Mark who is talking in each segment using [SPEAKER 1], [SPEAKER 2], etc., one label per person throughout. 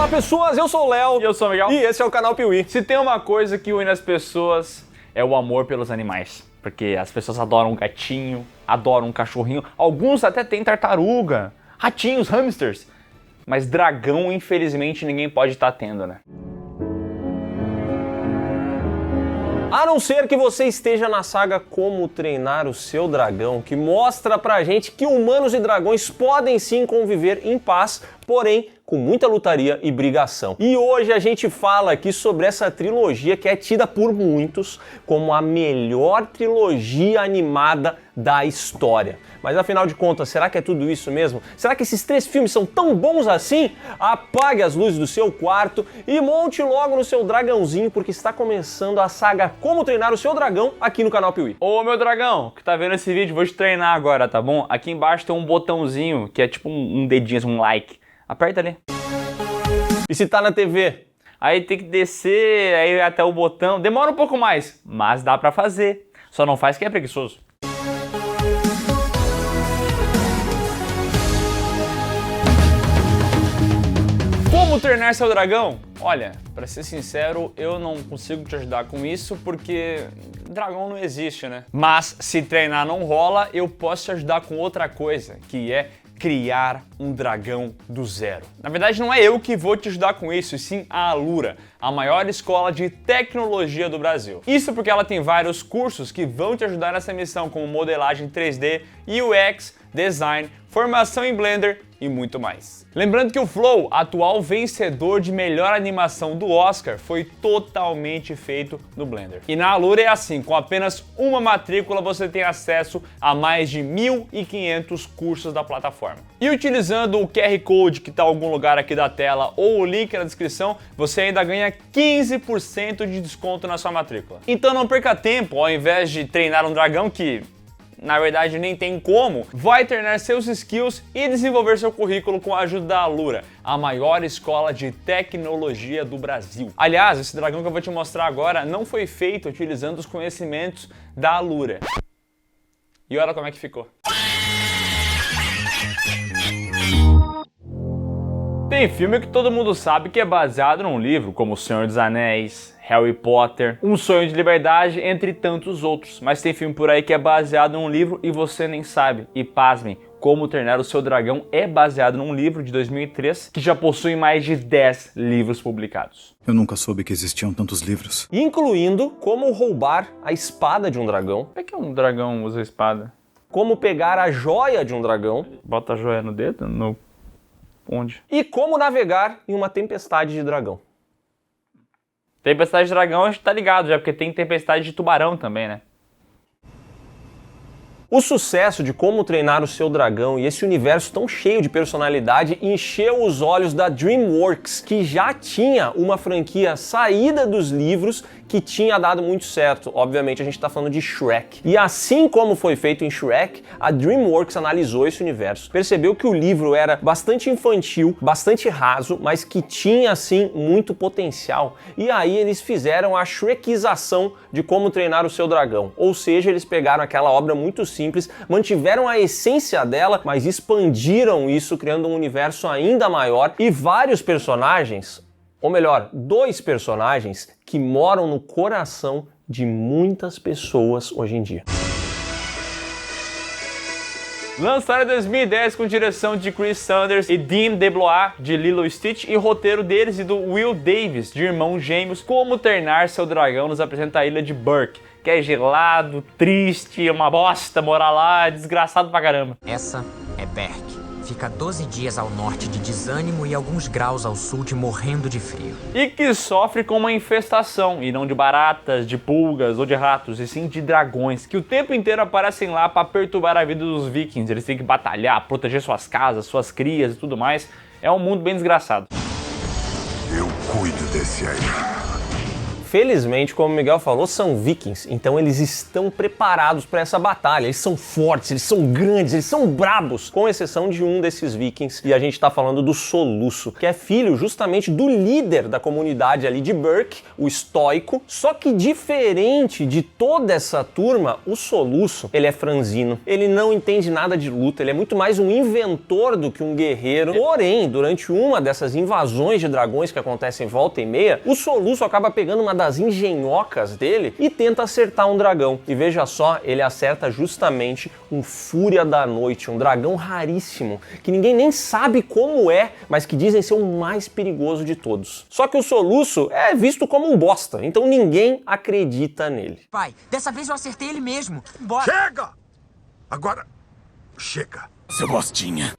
[SPEAKER 1] Olá pessoas, eu sou o Léo.
[SPEAKER 2] E eu sou o Miguel.
[SPEAKER 1] E esse é o canal Piuí.
[SPEAKER 2] Se tem uma coisa que une as pessoas, é o amor pelos animais. Porque as pessoas adoram um gatinho, adoram um cachorrinho, alguns até têm tartaruga, ratinhos, hamsters. Mas dragão, infelizmente, ninguém pode estar tendo, né?
[SPEAKER 1] A não ser que você esteja na saga Como Treinar o Seu Dragão, que mostra pra gente que humanos e dragões podem sim conviver em paz, porém com muita lutaria e brigação. E hoje a gente fala aqui sobre essa trilogia que é tida por muitos como a melhor trilogia animada da história. Mas afinal de contas, será que é tudo isso mesmo? Será que esses 3 filmes são tão bons assim? Apague as luzes do seu quarto e monte logo no seu dragãozinho, porque está começando a saga Como Treinar o Seu Dragão aqui no canal Piuí.
[SPEAKER 2] Ô meu dragão, que tá vendo esse vídeo, vou te treinar agora, tá bom? Aqui embaixo tem um botãozinho que é tipo um dedinho, um like. Aperta ali.
[SPEAKER 1] E se tá na TV?
[SPEAKER 2] Aí tem que descer, aí até o botão. Demora um pouco mais, mas dá pra fazer. Só não faz quem é preguiçoso. Como treinar seu dragão? Olha, pra ser sincero, eu não consigo te ajudar com isso porque dragão não existe, né? Mas se treinar não rola, eu posso te ajudar com outra coisa, que é criar um dragão do zero. Na verdade, não é eu que vou te ajudar com isso, e sim a Alura, a maior escola de tecnologia do Brasil. Isso porque ela tem vários cursos que vão te ajudar nessa missão, como modelagem 3D, UX, design, formação em Blender e muito mais. Lembrando que o Flow, atual vencedor de melhor animação do Oscar, foi totalmente feito no Blender. E na Alura é assim, com apenas uma matrícula você tem acesso a mais de 1.500 cursos da plataforma. E utilizando o QR Code que está em algum lugar aqui da tela ou o link na descrição, você ainda ganha 15% de desconto na sua matrícula. Então não perca tempo, ao invés de treinar um dragão que na verdade nem tem como, vai treinar seus skills e desenvolver seu currículo com a ajuda da Alura, a maior escola de tecnologia do Brasil. Aliás, esse dragão que eu vou te mostrar agora não foi feito utilizando os conhecimentos da Alura. E olha como é que ficou. Tem filme que todo mundo sabe que é baseado num livro, como O Senhor dos Anéis, Harry Potter, Um Sonho de Liberdade, entre tantos outros. Mas tem filme por aí que é baseado num livro e você nem sabe. E pasmem, Como Treinar o Seu Dragão é baseado num livro de 2003 que já possui mais de 10 livros publicados.
[SPEAKER 3] Eu nunca soube que existiam tantos livros.
[SPEAKER 1] Incluindo como roubar a espada de um dragão.
[SPEAKER 2] Como é que um dragão usa espada?
[SPEAKER 1] Como pegar a joia de um dragão.
[SPEAKER 2] Bota a joia no dedo? No... Onde?
[SPEAKER 1] E como navegar em uma tempestade de dragão.
[SPEAKER 2] Tempestade de dragão a gente tá ligado já, porque tem tempestade de tubarão também, né?
[SPEAKER 1] O sucesso de Como Treinar o Seu Dragão e esse universo tão cheio de personalidade encheu os olhos da DreamWorks, que já tinha uma franquia saída dos livros que tinha dado muito certo. Obviamente a gente está falando de Shrek. E assim como foi feito em Shrek, a DreamWorks analisou esse universo, percebeu que o livro era bastante infantil, bastante raso, mas que tinha assim muito potencial. E aí eles fizeram a Shrekização de Como Treinar o Seu Dragão. Ou seja, eles pegaram aquela obra muito simples, mantiveram a essência dela, mas expandiram isso, criando um universo ainda maior e vários personagens, ou melhor, 2 personagens que moram no coração de muitas pessoas hoje em dia.
[SPEAKER 2] Lançado em 2010 com direção de Chris Sanders e Dean DeBlois de Lilo e Stitch e roteiro deles e do Will Davis, de Irmãos Gêmeos, Como Treinar Seu Dragão nos apresenta a ilha de Berk, que é gelado, triste, uma bosta morar lá, desgraçado pra caramba.
[SPEAKER 4] Essa é Berk. Fica 12 dias ao norte de Desânimo e alguns graus ao sul de Morrendo de Frio.
[SPEAKER 2] E que sofre com uma infestação, e não de baratas, de pulgas ou de ratos, e sim de dragões, que o tempo inteiro aparecem lá para perturbar a vida dos vikings. Eles têm que batalhar, proteger suas casas, suas crias e tudo mais. É um mundo bem desgraçado.
[SPEAKER 5] Eu cuido desse aí.
[SPEAKER 1] felizmente, como o Miguel falou, são vikings, então eles estão preparados para essa batalha. Eles são fortes, eles são grandes, eles são brabos, com exceção de um desses vikings, e a gente tá falando do Soluço, que é filho justamente do líder da comunidade ali de Berk, o estoico, só que diferente de toda essa turma, o Soluço, ele é franzino, ele não entende nada de luta, ele é muito mais um inventor do que um guerreiro. Porém, durante uma dessas invasões de dragões que acontecem volta e meia, o Soluço acaba pegando uma das engenhocas dele e tenta acertar um dragão. E veja só, ele acerta justamente um Fúria da Noite, um dragão raríssimo, que ninguém nem sabe como é, mas que dizem ser o mais perigoso de todos. Só que o Soluço é visto como um bosta, então ninguém acredita nele.
[SPEAKER 4] Pai, dessa vez eu acertei ele mesmo. Bora.
[SPEAKER 5] Chega! Agora, chega.
[SPEAKER 3] Seu bostinha.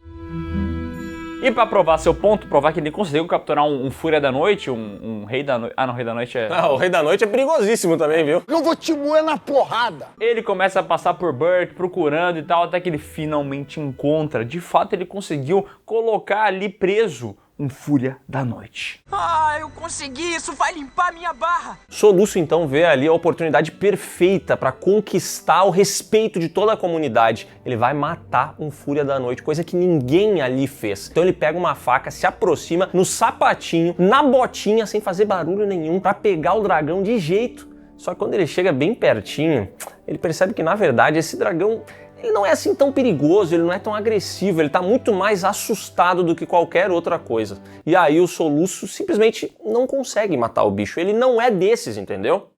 [SPEAKER 2] E pra provar seu ponto, provar que ele conseguiu capturar um Fúria da Noite, um Rei da Noite... Ah, não, Rei da Noite é...
[SPEAKER 1] Ah, o Rei da Noite é perigosíssimo também, viu?
[SPEAKER 5] Eu vou te moer na porrada.
[SPEAKER 2] Ele começa a passar por Berk, procurando e tal, até que ele finalmente encontra. De fato, ele conseguiu colocar ali preso um Fúria da Noite.
[SPEAKER 4] Ah, eu consegui! Isso vai limpar minha barra!
[SPEAKER 1] Soluço então vê ali a oportunidade perfeita para conquistar o respeito de toda a comunidade. Ele vai matar um Fúria da Noite, coisa que ninguém ali fez. Então ele pega uma faca, se aproxima no sapatinho, na botinha, sem fazer barulho nenhum, para pegar o dragão de jeito. Só que quando ele chega bem pertinho, ele percebe que na verdade esse dragão... ele não é assim tão perigoso, ele não é tão agressivo, ele tá muito mais assustado do que qualquer outra coisa. E aí o Soluço simplesmente não consegue matar o bicho, ele não é desses, entendeu?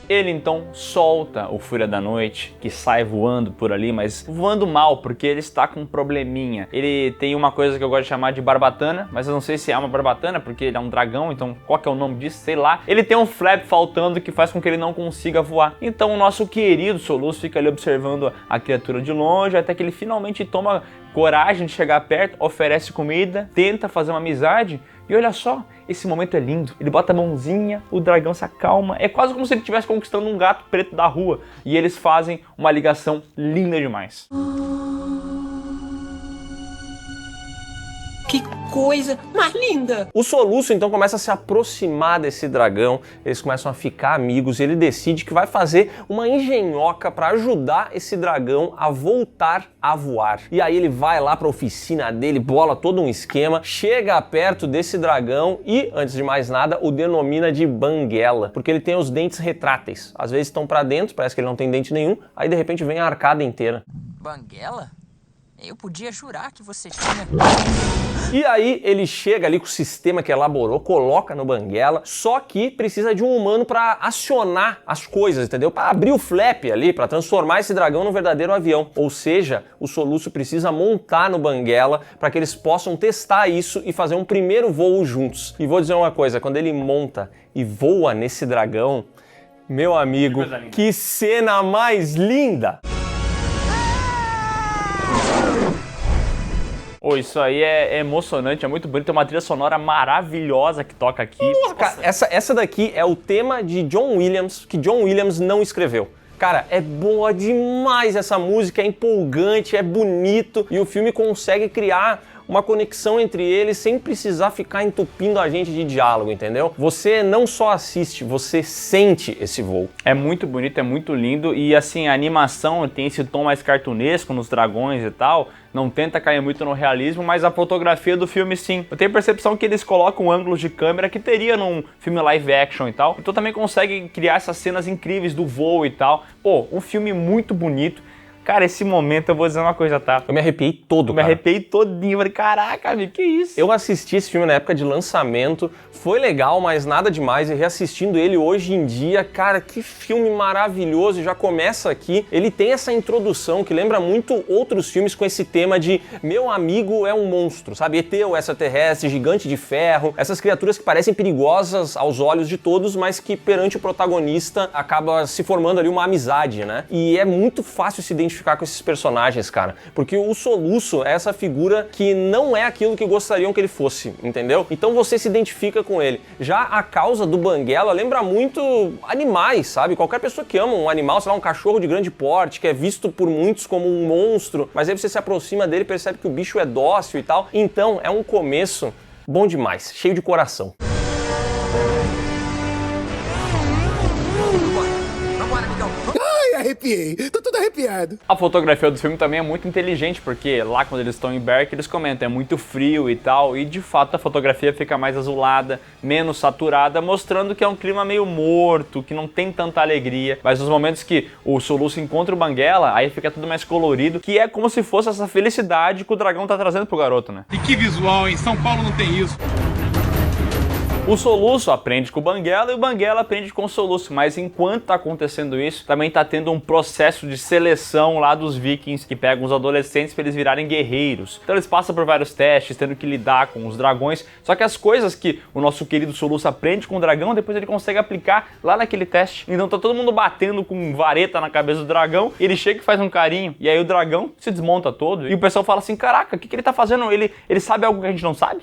[SPEAKER 2] Ele então solta o Fúria da Noite, que sai voando por ali, mas voando mal, porque ele está com um probleminha. Ele tem uma coisa que eu gosto de chamar de barbatana, mas eu não sei se é uma barbatana, porque ele é um dragão, então qual que é o nome disso? Sei lá. Ele tem um flap faltando que faz com que ele não consiga voar. Então o nosso querido Soluço fica ali observando a criatura de longe, até que ele finalmente toma coragem de chegar perto, oferece comida, tenta fazer uma amizade. E olha só, esse momento é lindo. Ele bota a mãozinha, o dragão se acalma. É quase como se ele estivesse conquistando um gato preto da rua. E eles fazem uma ligação linda demais.
[SPEAKER 6] Que coisa mais linda!
[SPEAKER 1] O Soluço então começa a se aproximar desse dragão, eles começam a ficar amigos, e ele decide que vai fazer uma engenhoca para ajudar esse dragão a voltar a voar. E aí ele vai lá para a oficina dele, bola todo um esquema, chega perto desse dragão e, antes de mais nada, o denomina de banguela, porque ele tem os dentes retráteis. Às vezes estão para dentro, parece que ele não tem dente nenhum, aí de repente vem a arcada inteira.
[SPEAKER 4] Banguela? Eu podia jurar que você tinha...
[SPEAKER 1] E aí ele chega ali com o sistema que elaborou, coloca no banguela, só que precisa de um humano para acionar as coisas, entendeu? Para abrir o flap ali, para transformar esse dragão num verdadeiro avião. Ou seja, o Soluço precisa montar no banguela para que eles possam testar isso e fazer um primeiro voo juntos. E vou dizer uma coisa, quando ele monta e voa nesse dragão, meu amigo, que cena mais linda!
[SPEAKER 2] Oh, isso aí é emocionante, é muito bonito, tem uma trilha sonora maravilhosa que toca aqui.
[SPEAKER 1] Cara, essa daqui é o tema de John Williams, que John Williams não escreveu. Cara, é boa demais essa música, é empolgante, é bonito, e o filme consegue criar uma conexão entre eles sem precisar ficar entupindo a gente de diálogo, entendeu? Você não só assiste, você sente esse voo.
[SPEAKER 2] É muito bonito, é muito lindo, e assim, a animação tem esse tom mais cartunesco nos dragões e tal, não tenta cair muito no realismo, mas a fotografia do filme sim. Eu tenho a percepção que eles colocam ângulos de câmera que teria num filme live action e tal, então também conseguem criar essas cenas incríveis do voo e tal. Pô, um filme muito bonito. Cara, esse momento eu vou dizer uma coisa, tá?
[SPEAKER 1] Eu me arrepiei todo,
[SPEAKER 2] Eu me arrepiei todinho, falei, caraca, amigo, que isso?
[SPEAKER 1] Eu assisti esse filme na época de lançamento, foi legal, mas nada demais, e reassistindo ele hoje em dia, cara, que filme maravilhoso, já começa aqui, ele tem essa introdução que lembra muito outros filmes com esse tema de meu amigo é um monstro, sabe? ET, o extraterrestre, gigante de ferro, essas criaturas que parecem perigosas aos olhos de todos, mas que perante o protagonista acaba se formando ali uma amizade, né? E é muito fácil se identificar com esses personagens, cara, porque o Soluço é essa figura que não é aquilo que gostariam que ele fosse, entendeu? Então você se identifica com ele. Já a causa do banguela lembra muito animais, sabe? Qualquer pessoa que ama um animal, sei lá, um cachorro de grande porte, que é visto por muitos como um monstro, mas aí você se aproxima dele e percebe que o bicho é dócil e tal. Então é um começo Bom demais, cheio de coração.
[SPEAKER 4] Vambora, amigão.
[SPEAKER 5] Ai, arrepiei. Tô todo arrepiado.
[SPEAKER 2] A fotografia do filme também é muito inteligente, porque lá quando eles estão em Berk, eles comentam, é muito frio e tal, e de fato a fotografia fica mais azulada, menos saturada, mostrando que é um clima meio morto, que não tem tanta alegria. Mas nos momentos que o Soluço encontra o Banguela, aí fica tudo mais colorido, que é como se fosse essa felicidade que o dragão tá trazendo pro garoto, né?
[SPEAKER 7] E que visual, hein? São Paulo não tem isso.
[SPEAKER 2] O Soluço aprende com o Banguela e o Banguela aprende com o Soluço, mas enquanto tá acontecendo isso, também tá tendo um processo de seleção lá dos vikings que pegam os adolescentes para eles virarem guerreiros. Então eles passam por vários testes, tendo que lidar com os dragões, só que as coisas que o nosso querido Soluço aprende com o dragão, depois ele consegue aplicar lá naquele teste. Então tá todo mundo batendo com vareta na cabeça do dragão, ele chega e faz um carinho, e aí o dragão se desmonta todo, e o pessoal fala assim, caraca, o que ele tá fazendo? Ele sabe algo que a gente não sabe?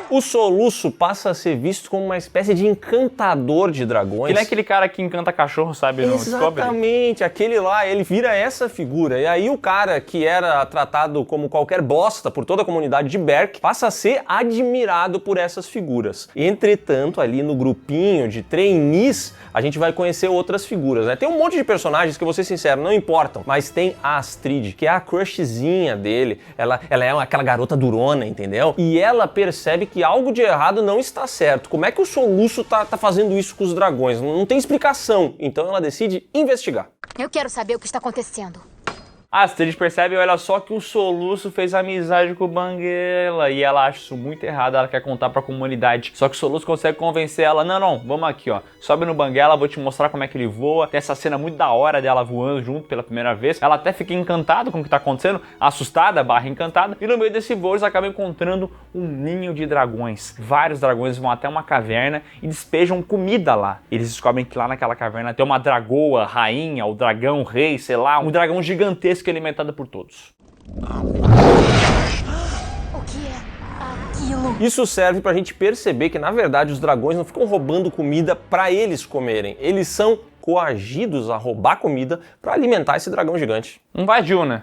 [SPEAKER 1] O Soluço passa a ser visto como uma espécie de encantador de dragões.
[SPEAKER 2] Ele é aquele cara que encanta cachorro, sabe, no Discovery?
[SPEAKER 1] Exatamente, aquele lá, ele vira essa figura. E aí o cara que era tratado como qualquer bosta por toda a comunidade de Berk passa a ser admirado por essas figuras. Entretanto, ali no grupinho de trainees, a gente vai conhecer outras figuras, né? Tem um monte de personagens que, vou ser sincero, não importam, mas tem a Astrid, que é a crushzinha dele. Ela é aquela garota durona, entendeu? E ela percebe que algo de errado não está certo. Como é que o Soluço tá fazendo isso com os dragões? Não tem explicação. Então ela decide investigar.
[SPEAKER 8] Eu quero saber o que está acontecendo.
[SPEAKER 2] A Astrid percebe, olha só, que o Soluço fez amizade com o Banguela e ela acha isso muito errado, ela quer contar pra comunidade. Só que o Soluço consegue convencer ela, não, vamos aqui, ó, sobe no Banguela, vou te mostrar como é que ele voa. Tem essa cena muito da hora dela voando junto pela primeira vez. Ela até fica encantada com o que tá acontecendo, assustada, encantada. E no meio desse voo eles acabam encontrando um ninho de dragões. Vários dragões vão até uma caverna e despejam comida lá. Eles descobrem que lá naquela caverna tem uma dragoa, rainha, o dragão, rei, sei lá, um dragão gigantesco alimentada por todos.
[SPEAKER 8] O que é aquilo?
[SPEAKER 1] Isso serve pra gente perceber que, na verdade, os dragões não ficam roubando comida pra eles comerem. Eles são coagidos a roubar comida pra alimentar esse dragão gigante.
[SPEAKER 2] Um vadio, né?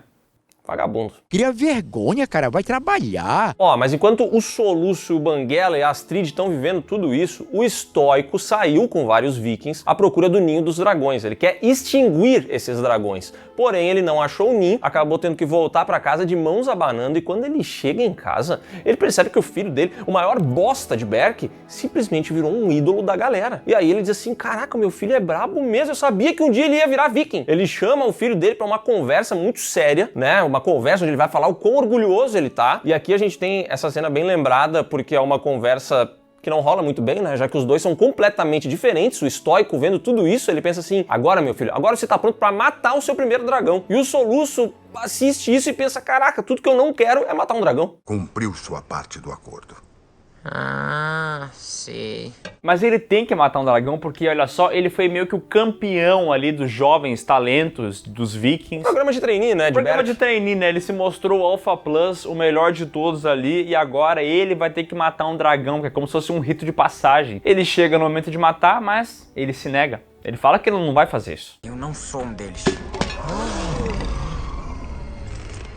[SPEAKER 1] Vagabundo.
[SPEAKER 5] Cria vergonha, cara. Vai trabalhar.
[SPEAKER 1] Ó, mas enquanto o Soluço, o Banguela e a Astrid estão vivendo tudo isso, o Estoico saiu com vários vikings à procura do ninho dos dragões. Ele quer extinguir esses dragões. Porém, ele não achou o ninho, acabou tendo que voltar pra casa de mãos abanando, e quando ele chega em casa, ele percebe que o filho dele, o maior bosta de Berk, simplesmente virou um ídolo da galera. E aí ele diz assim, caraca, meu filho é brabo mesmo, eu sabia que um dia ele ia virar viking. Ele chama o filho dele pra uma conversa muito séria, né? Uma conversa onde ele vai falar o quão orgulhoso ele tá. E aqui a gente tem essa cena bem lembrada, porque é uma conversa que não rola muito bem, né? Já que os dois são completamente diferentes. O Estoico, vendo tudo isso, ele pensa assim, agora, meu filho, agora você tá pronto pra matar o seu primeiro dragão. E o Soluço assiste isso e pensa, caraca, tudo que eu não quero é matar um dragão.
[SPEAKER 5] Cumpriu sua parte do acordo.
[SPEAKER 4] Ah, sei.
[SPEAKER 2] Mas ele tem que matar um dragão porque, olha só, ele foi meio que o campeão ali dos jovens talentos dos vikings.
[SPEAKER 1] Programa de trainee, né?
[SPEAKER 2] Programa de trainee, né? Ele se mostrou o Alpha Plus, o melhor de todos ali, e agora ele vai ter que matar um dragão, que é como se fosse um rito de passagem. Ele chega no momento de matar, mas ele se nega. Ele fala que ele não vai fazer isso.
[SPEAKER 4] Eu não sou um deles.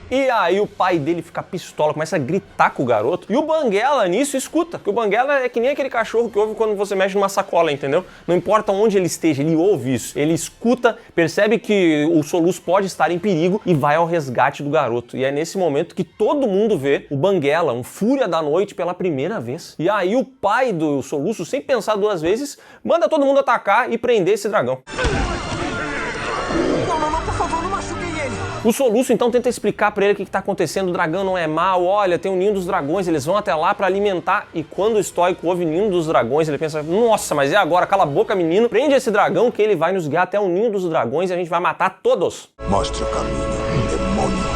[SPEAKER 1] E aí o pai dele fica pistola, começa a gritar com o garoto. E o Banguela nisso escuta, porque o Banguela é que nem aquele cachorro que ouve quando você mexe numa sacola, entendeu? Não importa onde ele esteja, ele ouve isso. Ele escuta, percebe que o Soluço pode estar em perigo e vai ao resgate do garoto. E é nesse momento que todo mundo vê o Banguela, um fúria da noite, pela primeira vez. E aí o pai do Soluço, sem pensar duas vezes, manda todo mundo atacar e prender esse dragão. O Soluço então tenta explicar pra ele o que tá acontecendo, o dragão não é mau, olha, tem o ninho dos dragões, eles vão até lá pra alimentar. E quando o Estoico ouve o ninho dos dragões, ele pensa, nossa, mas é agora, cala a boca, menino, prende esse dragão que ele vai nos guiar até o ninho dos dragões e a gente vai matar todos.
[SPEAKER 5] Mostre o caminho, demônio.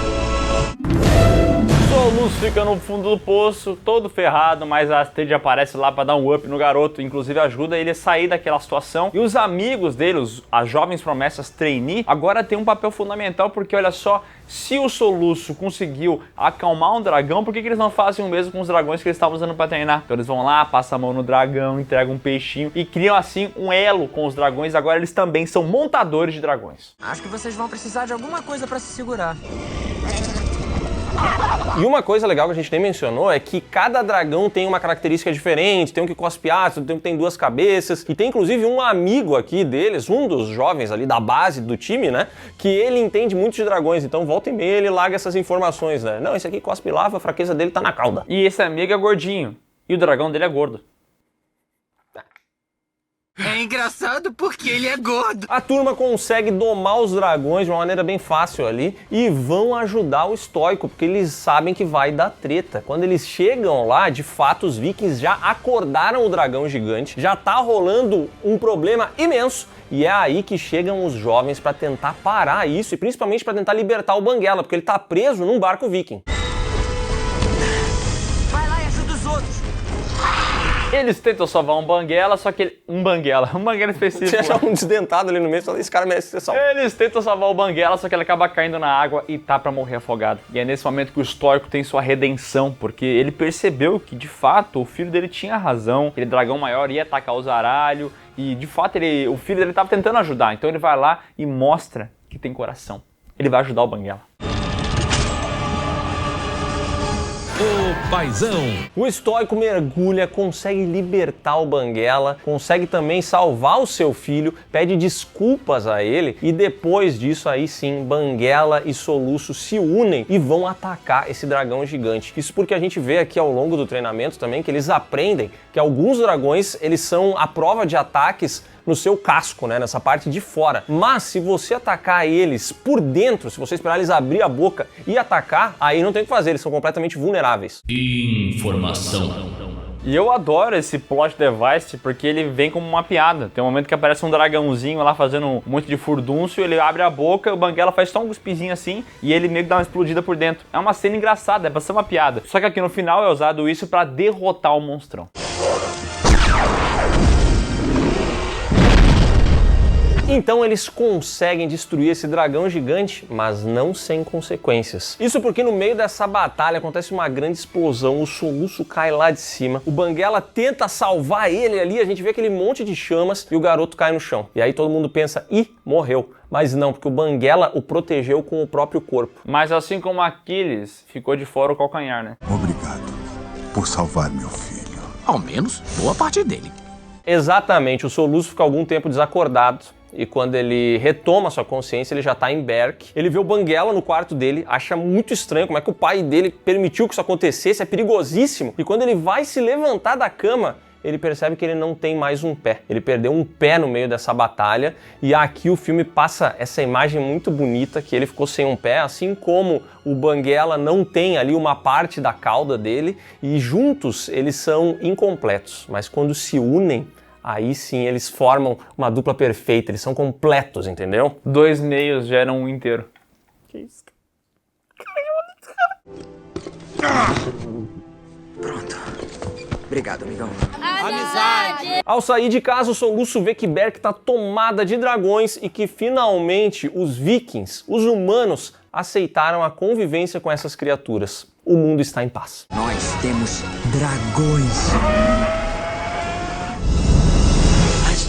[SPEAKER 2] Soluço fica no fundo do poço, todo ferrado, mas a Astrid aparece lá pra dar um up no garoto, inclusive ajuda ele a sair daquela situação. E os amigos dele, as jovens promessas trainee, agora tem um papel fundamental, porque olha só, se o Soluço conseguiu acalmar um dragão, por que eles não fazem o mesmo com os dragões que eles estavam usando pra treinar? Então eles vão lá, passam a mão no dragão, entregam um peixinho e criam assim um elo com os dragões. Agora eles também são montadores de dragões.
[SPEAKER 4] Acho que vocês vão precisar de alguma coisa pra se segurar.
[SPEAKER 1] E uma coisa legal que a gente nem mencionou é que cada dragão tem uma característica diferente, tem um que cospe ácido, tem um que tem 2 cabeças, e tem inclusive um amigo aqui deles, um dos jovens ali da base do time, né, que ele entende muito de dragões, então volta e meia ele larga essas informações, né, não, esse aqui cospe lava, a fraqueza dele tá na cauda.
[SPEAKER 2] E esse amigo é gordinho, e o dragão dele é gordo.
[SPEAKER 9] É engraçado porque ele é gordo.
[SPEAKER 1] A turma consegue domar os dragões de uma maneira bem fácil ali e vão ajudar o estoico, porque eles sabem que vai dar treta. Quando eles chegam lá, de fato, os vikings já acordaram o dragão gigante, já tá rolando um problema imenso, e é aí que chegam os jovens para tentar parar isso e principalmente para tentar libertar o Banguela, porque ele tá preso num barco viking.
[SPEAKER 9] Vai lá e ajuda os outros.
[SPEAKER 2] Eles tentam salvar um Banguela, só que um Banguela específico.
[SPEAKER 1] Você achar um desdentado ali no meio e fala, esse cara merece ser salvo.
[SPEAKER 2] Eles tentam salvar o Banguela, só que ele acaba caindo na água e tá pra morrer afogado. E é nesse momento que o estoico tem sua redenção, porque ele percebeu que, de fato, o filho dele tinha razão, aquele dragão maior ia atacar o zaralho, e, de fato, o filho dele tava tentando ajudar. Então ele vai lá e mostra que tem coração. Ele vai ajudar o Banguela.
[SPEAKER 10] O paizão.
[SPEAKER 1] O estoico mergulha, consegue libertar o Banguela, consegue também salvar o seu filho, pede desculpas a ele e depois disso aí sim, Banguela e Soluço se unem e vão atacar esse dragão gigante. Isso porque a gente vê aqui ao longo do treinamento também que eles aprendem que alguns dragões eles são a prova de ataques no seu casco, né, nessa parte de fora. Mas se você atacar eles por dentro, se você esperar eles abrir a boca e atacar, aí não tem o que fazer, eles são completamente vulneráveis.
[SPEAKER 10] Informação.
[SPEAKER 2] E eu adoro esse plot device porque ele vem como uma piada. Tem um momento que aparece um dragãozinho lá fazendo um monte de furdúncio, ele abre a boca, o Banguela faz só um cuspizinho assim e ele meio que dá uma explodida por dentro. É uma cena engraçada, é pra ser uma piada. Só que aqui no final é usado isso pra derrotar o monstrão.
[SPEAKER 1] Então eles conseguem destruir esse dragão gigante, mas não sem consequências. Isso porque no meio dessa batalha acontece uma grande explosão, o Soluço cai lá de cima, o Banguela tenta salvar ele ali, a gente vê aquele monte de chamas e o garoto cai no chão. E aí todo mundo pensa, ih, morreu. Mas não, porque o Banguela o protegeu com o próprio corpo.
[SPEAKER 2] Mas assim como Aquiles, ficou de fora o calcanhar, né?
[SPEAKER 5] Obrigado por salvar meu filho.
[SPEAKER 9] Ao menos, boa parte dele.
[SPEAKER 1] Exatamente, o Soluço fica algum tempo desacordado. E quando ele retoma sua consciência, ele já tá em Berk. Ele vê o Banguela no quarto dele, acha muito estranho como é que o pai dele permitiu que isso acontecesse, é perigosíssimo. E quando ele vai se levantar da cama, ele percebe que ele não tem mais um pé. Ele perdeu um pé no meio dessa batalha e aqui o filme passa essa imagem muito bonita que ele ficou sem um pé, assim como o Banguela não tem ali uma parte da cauda dele e juntos eles são incompletos, mas quando se unem, aí sim eles formam uma dupla perfeita, eles são completos, entendeu?
[SPEAKER 2] 2 meios geram um inteiro.
[SPEAKER 1] Que isso?
[SPEAKER 9] Pronto. Obrigado, amigão.
[SPEAKER 8] Amizade!
[SPEAKER 1] Ao sair de casa, o Soluço vê que Berk está tomada de dragões e que finalmente os vikings, os humanos, aceitaram a convivência com essas criaturas. O mundo está em paz.
[SPEAKER 9] Nós temos dragões.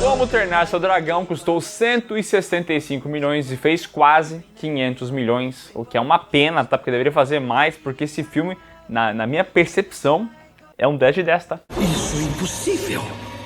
[SPEAKER 2] Como Treinar Seu Dragão custou 165 milhões e fez quase 500 milhões, o que é uma pena, tá? Porque deveria fazer mais, porque esse filme, na minha percepção, é um 10 de 10, tá?
[SPEAKER 10] Isso é impossível.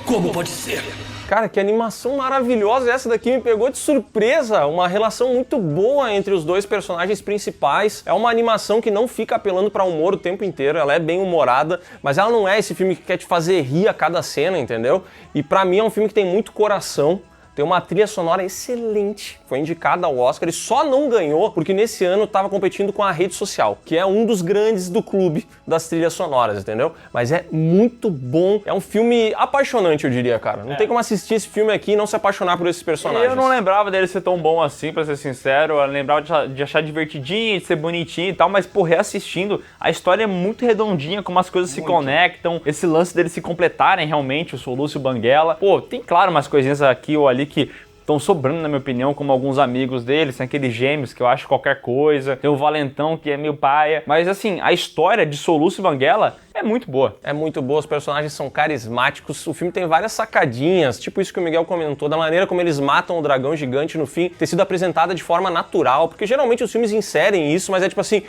[SPEAKER 10] Como pode ser?
[SPEAKER 1] Cara, que animação maravilhosa, essa daqui me pegou de surpresa, uma relação muito boa entre os dois personagens principais, é uma animação que não fica apelando pra humor o tempo inteiro, ela é bem humorada, mas ela não é esse filme que quer te fazer rir a cada cena, entendeu? E pra mim é um filme que tem muito coração, tem uma trilha sonora excelente, foi indicada ao Oscar e só não ganhou porque nesse ano estava competindo com a Rede Social, que é um dos grandes do clube das trilhas sonoras, entendeu? Mas é muito bom, é um filme apaixonante, eu diria, cara. Não tem como assistir esse filme aqui e não se apaixonar por esses personagens.
[SPEAKER 2] Eu não lembrava dele ser tão bom assim, pra ser sincero, eu lembrava de achar divertidinho, de ser bonitinho e tal, mas por reassistindo, a história é muito redondinha, como as coisas se conectam, esse lance deles se completarem realmente, o Soluço e o Banguela. Pô, tem claro umas coisinhas aqui ou ali que estão sobrando, na minha opinião, como alguns amigos deles, tem aqueles gêmeos que eu acho qualquer coisa, tem o Valentão que é meio paia, mas assim, a história de Soluço e Banguela é muito boa.
[SPEAKER 1] É muito boa, os personagens são carismáticos, o filme tem várias sacadinhas, tipo isso que o Miguel comentou, da maneira como eles matam o dragão gigante no fim, ter sido apresentada de forma natural, porque geralmente os filmes inserem isso, mas é tipo assim,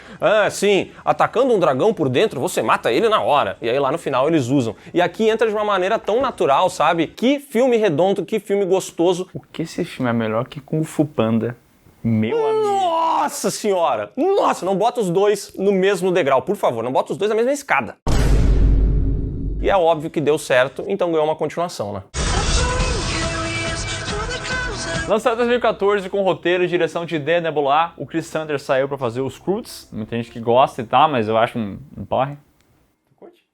[SPEAKER 1] sim, atacando um dragão por dentro, você mata ele na hora, e aí lá no final eles usam. E aqui entra de uma maneira tão natural, sabe? Que filme redondo, que filme gostoso.
[SPEAKER 2] O que esse filme é melhor que Kung Fu Panda? Meu amigo.
[SPEAKER 1] Nossa senhora! Nossa, não bota os dois no mesmo degrau, por favor, não bota os dois na mesma escada. E é óbvio que deu certo, então ganhou uma continuação, né?
[SPEAKER 2] Lançado em 2014 com roteiro e direção de Dan Nebula, o Chris Sanders saiu pra fazer os Croods. Muita gente que gosta e tal, mas eu acho um porre.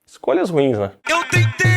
[SPEAKER 1] Escolhas ruins, né?
[SPEAKER 10] Eu tentei!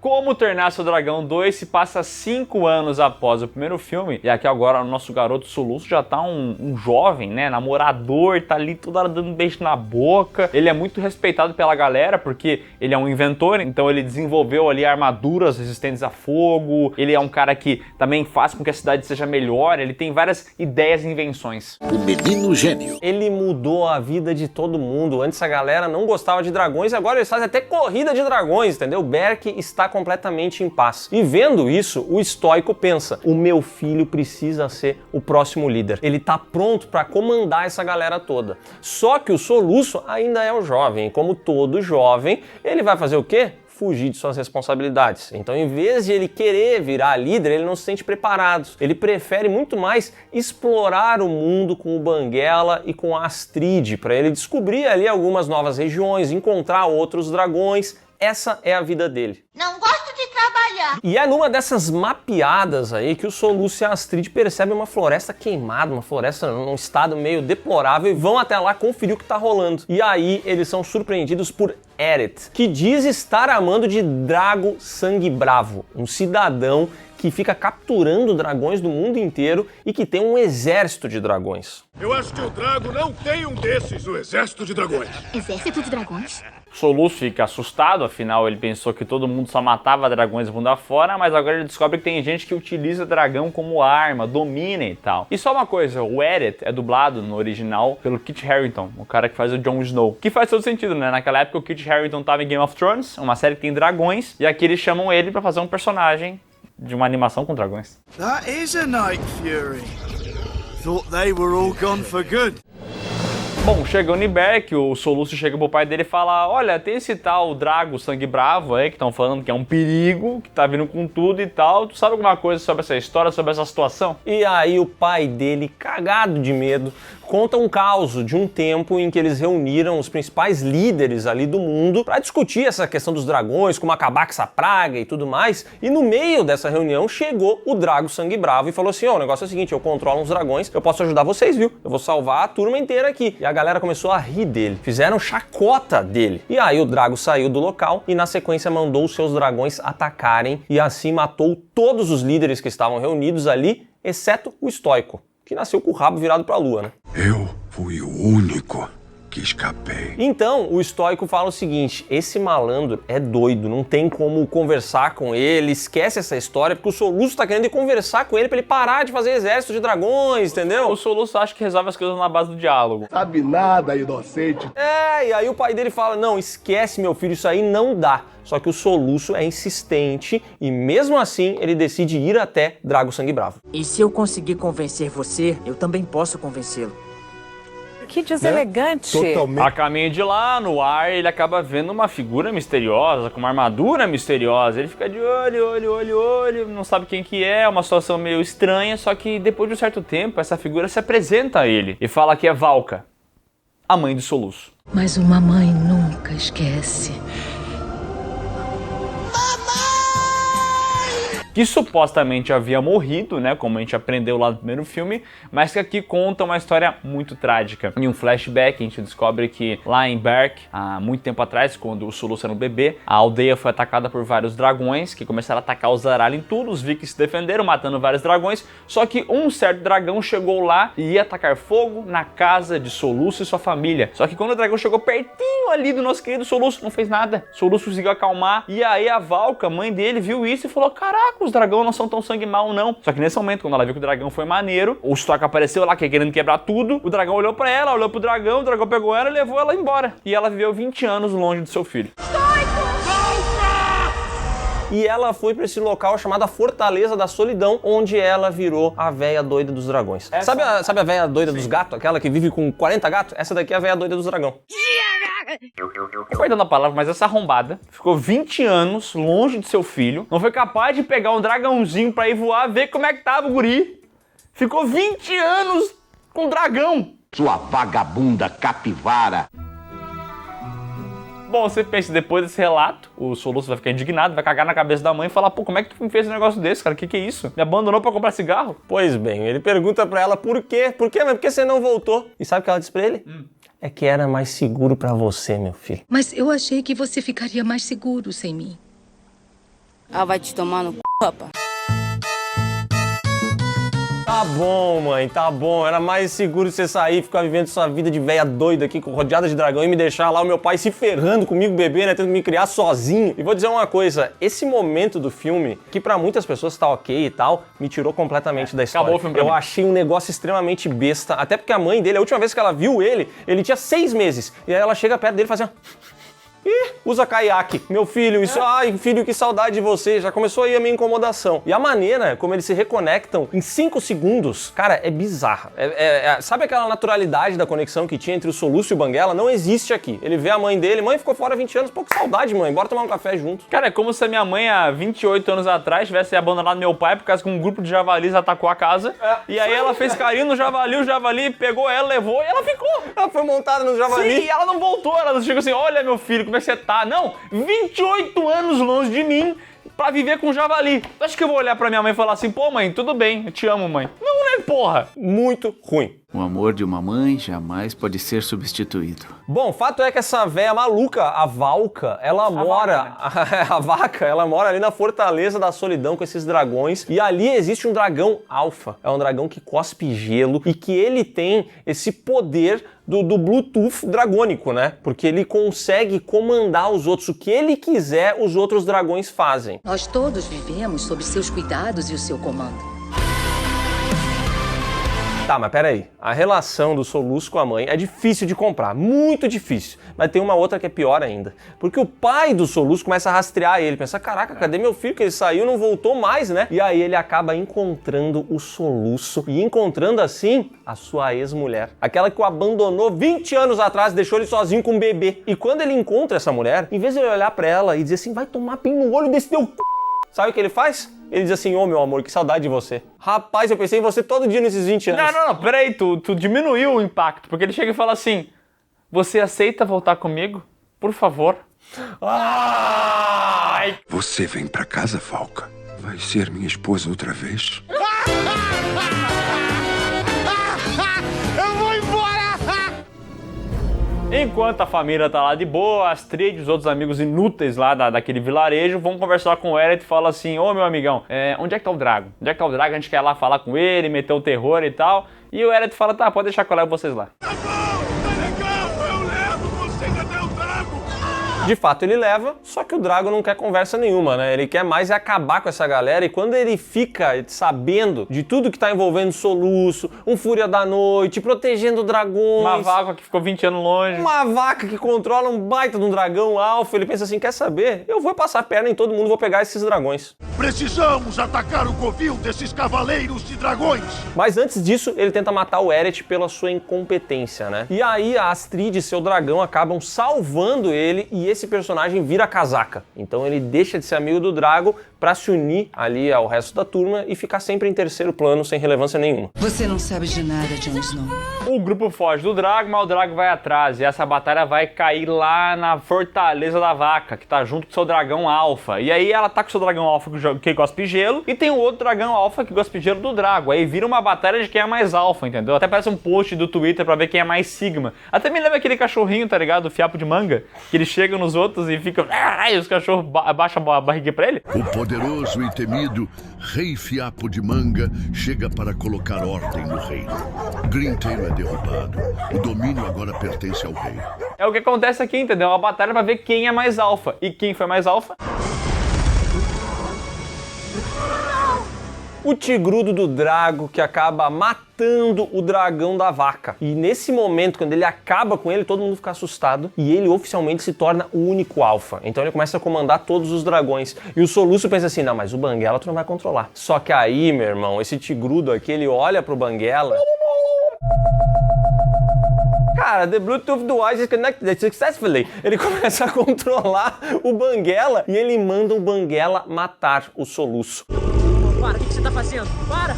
[SPEAKER 2] Como Treinar Seu Dragão 2 se passa 5 anos após o primeiro filme, e aqui agora o nosso garoto Soluço já tá um jovem, né, namorador, tá ali toda hora dando um beijo na boca. Ele é muito respeitado pela galera porque ele é um inventor, então ele desenvolveu ali armaduras resistentes a fogo, ele é um cara que também faz com que a cidade seja melhor, ele tem várias ideias e invenções.
[SPEAKER 10] O menino gênio.
[SPEAKER 1] Ele mudou a vida de todo mundo. Antes a galera não gostava de dragões, agora eles fazem até corrida de dragões, entendeu? Berk está completamente em paz. E vendo isso, o estoico pensa, o meu filho precisa ser o próximo líder. Ele tá pronto para comandar essa galera toda. Só que o Soluço ainda é o jovem, e como todo jovem, ele vai fazer o quê? Fugir de suas responsabilidades. Então, em vez de ele querer virar líder, ele não se sente preparado. Ele prefere muito mais explorar o mundo com o Banguela e com a Astrid, para ele descobrir ali algumas novas regiões, encontrar outros dragões. Essa é a vida dele.
[SPEAKER 8] Não gosto de trabalhar.
[SPEAKER 1] E é numa dessas mapeadas aí que o Soluço e a Astrid percebem uma floresta queimada, uma floresta num estado meio deplorável, e vão até lá conferir o que tá rolando. E aí eles são surpreendidos por Eret, que diz estar amando de Drago Sangue Bravo, um cidadão que fica capturando dragões do mundo inteiro e que tem um exército de dragões.
[SPEAKER 7] Eu acho que o Drago não tem um desses, o exército de dragões.
[SPEAKER 8] Exército de dragões?
[SPEAKER 2] Soluço fica assustado, afinal ele pensou que todo mundo só matava dragões mundo afora, mas agora ele descobre que tem gente que utiliza dragão como arma, domina e tal. E só uma coisa, o Eret é dublado no original pelo Kit Harington, o cara que faz o Jon Snow. Que faz todo sentido, né? Naquela época o Kit Harington tava em Game of Thrones, uma série que tem dragões, e aqui eles chamam ele pra fazer um personagem de uma animação com dragões.
[SPEAKER 11] That is a Night Fury. Thought they were all gone for good.
[SPEAKER 2] Bom, chegando em Berk, o Soluço chega pro pai dele e fala, olha, tem esse tal Drago Sangue Bravo aí, que estão falando que é um perigo, que tá vindo com tudo e tal. Tu sabe alguma coisa sobre essa história, sobre essa situação?
[SPEAKER 1] E aí o pai dele, cagado de medo, conta um caos de um tempo em que eles reuniram os principais líderes ali do mundo para discutir essa questão dos dragões, como acabar com essa praga e tudo mais. E no meio dessa reunião chegou o Drago Sangue Bravo e falou assim, o negócio é o seguinte, eu controlo uns dragões, eu posso ajudar vocês, viu? Eu vou salvar a turma inteira aqui. E a galera começou a rir dele, fizeram chacota dele. E aí o Drago saiu do local e na sequência mandou os seus dragões atacarem e assim matou todos os líderes que estavam reunidos ali, exceto o estoico, que nasceu com o rabo virado para a lua, né?
[SPEAKER 5] Eu fui o único que escapei.
[SPEAKER 1] Então, o estoico fala o seguinte, esse malandro é doido, não tem como conversar com ele, esquece essa história, porque o Soluço tá querendo ir conversar com ele pra ele parar de fazer exército de dragões, entendeu?
[SPEAKER 2] O Soluço acha que resolve as coisas na base do diálogo.
[SPEAKER 7] Sabe nada, inocente.
[SPEAKER 1] E aí o pai dele fala, não, esquece meu filho, isso aí não dá. Só que o Soluço é insistente e mesmo assim ele decide ir até Drago Sangue Bravo.
[SPEAKER 9] E se eu conseguir convencer você, eu também posso convencê-lo.
[SPEAKER 6] Que deselegante.
[SPEAKER 2] A caminho de lá, no ar, ele acaba vendo uma figura misteriosa, com uma armadura misteriosa. Ele fica de olho, não sabe quem que é, uma situação meio estranha, só que depois de um certo tempo, essa figura se apresenta a ele e fala que é Valka, a mãe de Soluço.
[SPEAKER 6] Mas uma mãe nunca esquece.
[SPEAKER 2] Que supostamente havia morrido, né, como a gente aprendeu lá no primeiro filme, mas que aqui conta uma história muito trágica. Em um flashback, a gente descobre que lá em Berk, há muito tempo atrás, quando o Soluço era um bebê, a aldeia foi atacada por vários dragões, que começaram a atacar os Zaralin tudo, os Vikings se defenderam, matando vários dragões, só que um certo dragão chegou lá e ia atacar fogo na casa de Soluço e sua família. Só que quando o dragão chegou pertinho ali do nosso querido Soluço, não fez nada. Soluço conseguiu acalmar, e aí a Valka, mãe dele, viu isso e falou, caraca, os dragões não são tão sangue mal, não. Só que nesse momento, quando ela viu que o dragão foi maneiro, o Stork apareceu lá, querendo quebrar tudo, o dragão olhou pra ela, olhou pro dragão, o dragão pegou ela e levou ela embora. E ela viveu 20 anos longe do seu filho.
[SPEAKER 1] E ela foi pra esse local chamado a Fortaleza da Solidão, onde ela virou a véia doida dos dragões. Sabe a véia doida dos gatos? Aquela que vive com 40 gatos? Essa daqui é a véia doida dos dragões.
[SPEAKER 2] Perdão a palavra, mas essa arrombada ficou 20 anos longe de seu filho, não foi capaz de pegar um dragãozinho pra ir voar, ver como é que tava o guri. Ficou 20 anos com dragão.
[SPEAKER 10] Sua vagabunda capivara.
[SPEAKER 2] Bom, você pensa, depois desse relato, o Soluço vai ficar indignado, vai cagar na cabeça da mãe e falar, pô, como é que tu me fez um negócio desse, cara? Que é isso? Me abandonou pra comprar cigarro?
[SPEAKER 1] Pois bem, ele pergunta pra ela por quê? Por quê? Mas por que você não voltou? E sabe o que ela diz pra ele? É que era mais seguro pra você, meu filho.
[SPEAKER 6] Mas eu achei que você ficaria mais seguro sem mim.
[SPEAKER 8] Ah, vai te tomar no c, rapaz.
[SPEAKER 1] Tá bom, mãe, tá bom. Era mais seguro você sair, ficar vivendo sua vida de véia doida aqui, rodeada de dragão, e me deixar lá o meu pai se ferrando comigo, bebê, né? Tendo que me criar sozinho. E vou dizer uma coisa, esse momento do filme, que pra muitas pessoas tá ok e tal, me tirou completamente da história.
[SPEAKER 2] Acabou o filme pra mim.
[SPEAKER 1] Eu achei um negócio extremamente besta, até porque a mãe dele, a última vez que ela viu ele tinha 6 meses. E aí ela chega perto dele e faz assim... Ih, usa caiaque. Meu filho, isso... Ai, filho, que saudade de você. Já começou aí a minha incomodação. E a maneira como eles se reconectam em 5 segundos, cara, é bizarra. Sabe aquela naturalidade da conexão que tinha entre o Soluço e o Banguela? Não existe aqui. Ele vê a mãe dele. Mãe, ficou fora 20 anos. Pô, que saudade, mãe. Bora tomar um café junto.
[SPEAKER 2] Cara, é como se a minha mãe, há 28 anos atrás, tivesse abandonado meu pai por causa que um grupo de javalis atacou a casa. E aí ela fez carinho no javali, o javali pegou ela, levou e ela ficou.
[SPEAKER 1] Ela foi montada no javali.
[SPEAKER 2] Sim, e ela não voltou. Ela chegou assim, olha, meu filho, como é que você tá? Não, 28 anos longe de mim pra viver com javali. Acho que eu vou olhar pra minha mãe e falar assim, pô, mãe, tudo bem, eu te amo, mãe. Não, né, porra?
[SPEAKER 1] Muito ruim.
[SPEAKER 10] O amor de uma mãe jamais pode ser substituído.
[SPEAKER 1] Bom, fato é que essa véia maluca, a Valka, ela mora... A vaca, ela mora ali na Fortaleza da Solidão com esses dragões. E ali existe um dragão alfa. É um dragão que cospe gelo e que ele tem esse poder do Bluetooth dragônico, né? Porque ele consegue comandar os outros. O que ele quiser, os outros dragões fazem.
[SPEAKER 6] Nós todos vivemos sob seus cuidados e o seu comando.
[SPEAKER 1] Tá, mas peraí. A relação do Soluço com a mãe é difícil de comprar, muito difícil. Mas tem uma outra que é pior ainda. Porque o pai do Soluço começa a rastrear ele. Pensa, caraca, cadê meu filho? Que ele saiu, não voltou mais, né? E aí ele acaba encontrando o Soluço e encontrando, assim, a sua ex-mulher. Aquela que o abandonou 20 anos atrás, deixou ele sozinho com um bebê. E quando ele encontra essa mulher, em vez de ele olhar pra ela e dizer assim, vai tomar pin no olho desse teu c... Sabe o que ele faz? Ele diz assim, ô meu amor, que saudade de você. Rapaz, eu pensei em você todo dia nesses 20 anos.
[SPEAKER 2] Não, peraí, tu diminuiu o impacto, porque ele chega e fala assim, você aceita voltar comigo? Por favor.
[SPEAKER 1] Ai!
[SPEAKER 5] Você vem pra casa, Valka? Vai ser minha esposa outra vez?
[SPEAKER 11] Eu vou embora!
[SPEAKER 2] Enquanto a família tá lá de boa, as Astrid e os outros amigos inúteis lá daquele vilarejo vão conversar com o Eret e falam assim, ô meu amigão, onde é que tá o Drago? Onde é que tá o Drago? A gente quer ir lá falar com ele, meter o terror e tal. E o Eret fala, tá, pode deixar que eu levo vocês lá.
[SPEAKER 7] Tá bom, tá legal, eu levo vocês até o Drago.
[SPEAKER 1] De fato ele leva, só que o Drago não quer conversa nenhuma, né? Ele quer mais acabar com essa galera e quando ele fica sabendo de tudo que tá envolvendo Soluço, um Fúria da Noite, protegendo dragões...
[SPEAKER 2] Uma vaca que ficou 20 anos longe.
[SPEAKER 1] Uma vaca que controla um baita de um dragão alfa, ele pensa assim, quer saber? Eu vou passar a perna em todo mundo, vou pegar esses dragões.
[SPEAKER 7] Precisamos atacar o covil desses cavaleiros de dragões.
[SPEAKER 1] Mas antes disso, ele tenta matar o Eret pela sua incompetência, né? E aí a Astrid e seu dragão acabam salvando ele e esse personagem vira casaca. Então ele deixa de ser amigo do Drago pra se unir ali ao resto da turma e ficar sempre em terceiro plano, sem relevância nenhuma.
[SPEAKER 6] Você não sabe de nada, Jon Snow.
[SPEAKER 2] O grupo foge do Drago, mas o Drago vai atrás e essa batalha vai cair lá na Fortaleza da Vaca, que tá junto com o seu dragão alfa. E aí ela tá com o seu dragão alfa que gospe gelo e tem o outro dragão alfa que gospe gelo do Drago. Aí vira uma batalha de quem é mais alfa, entendeu? Até parece um post do Twitter pra ver quem é mais sigma. Até me lembra aquele cachorrinho, tá ligado? O fiapo de manga, que ele chega nos outros e fica... E os cachorros abaixam a barriga pra ele.
[SPEAKER 5] O poderoso e temido Rei Fiapo de Manga chega para colocar ordem no reino. Grintail é derrubado. O domínio agora pertence ao rei.
[SPEAKER 2] É o que acontece aqui, entendeu? Uma batalha pra ver quem é mais alfa. E quem foi mais alfa?
[SPEAKER 1] O tigrudo do Drago que acaba matando o dragão da vaca. E nesse momento, quando ele acaba com ele, todo mundo fica assustado e ele oficialmente se torna o único alfa. Então ele começa a comandar todos os dragões. E o Soluço pensa assim, não, mas o Banguela tu não vai controlar. Só que aí, meu irmão, esse tigrudo aqui, ele olha pro Banguela... Cara, the Bluetooth device is connected successfully. Ele começa a controlar o Banguela e ele manda o Banguela matar o Soluço.
[SPEAKER 9] Para, o que você tá fazendo? Para!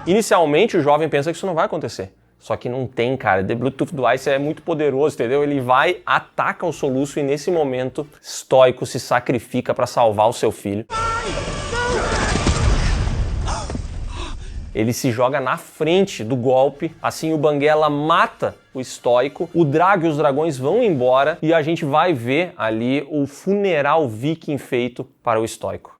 [SPEAKER 1] Inicialmente, o jovem pensa que isso não vai acontecer. Só que não tem, cara. The Bluetooth device é muito poderoso, entendeu? Ele vai, ataca o Soluço e nesse momento, Stoico se sacrifica para salvar o seu filho. Ele se joga na frente do golpe, assim o Banguela mata o Stoico, o Drago e os dragões vão embora e a gente vai ver ali o funeral viking feito para o Stoico.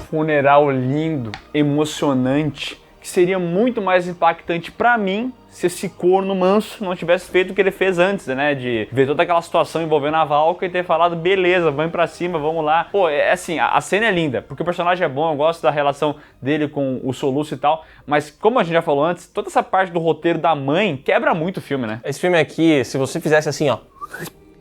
[SPEAKER 2] Funeral lindo, emocionante, que seria muito mais impactante pra mim se esse corno manso não tivesse feito o que ele fez antes, né? De ver toda aquela situação envolvendo a Valka e ter falado, beleza, vamos pra cima, vamos lá. Pô, é assim, a cena é linda, porque o personagem é bom, eu gosto da relação dele com o Soluço e tal, mas como a gente já falou antes, toda essa parte do roteiro da mãe quebra muito o filme, né?
[SPEAKER 1] Esse filme aqui, se você fizesse assim, ó,